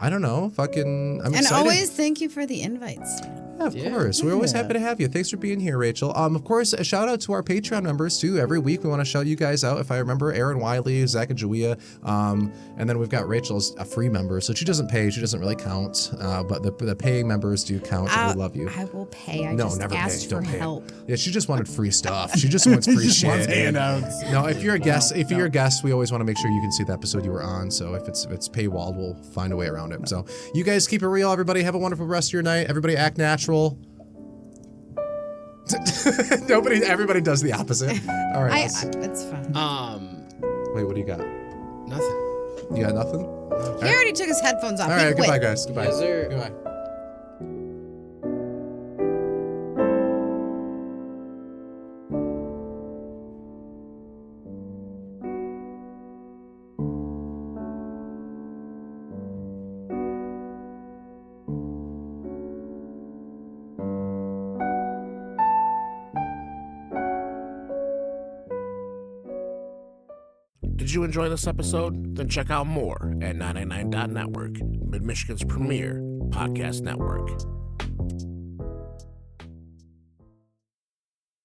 I don't know. I'm And excited. always thank you for the invites. Yeah, of course. We're always happy to have you. Thanks for being here, Rachel. Of course, a shout out to our Patreon members too. Every week we want to shout you guys out. If I remember, Aaron Wiley, Zach and Julia, and then we've got Rachel's a free member, so she doesn't pay. She doesn't really count, but the paying members do count. And we love you. I will pay. I No, just never asked pay. for Don't pay. help. Yeah, she just wanted free stuff. She just wants free shit. wants handouts. No, if you're a guest, you're a guest, we always want to make sure you can see the episode you were on. So if it's paywalled, we'll find a way around it. So you guys keep it real, everybody. Have a wonderful rest of your night. Everybody act natural. Everybody does the opposite. All right. It's fun. Wait, what do you got? Nothing. You got nothing? He already took his headphones off. All He right, quit. goodbye, guys. Goodbye. Yes, sir. Goodbye. Did you enjoy this episode? Then check out more at 999.network, Mid-Michigan's premier podcast network.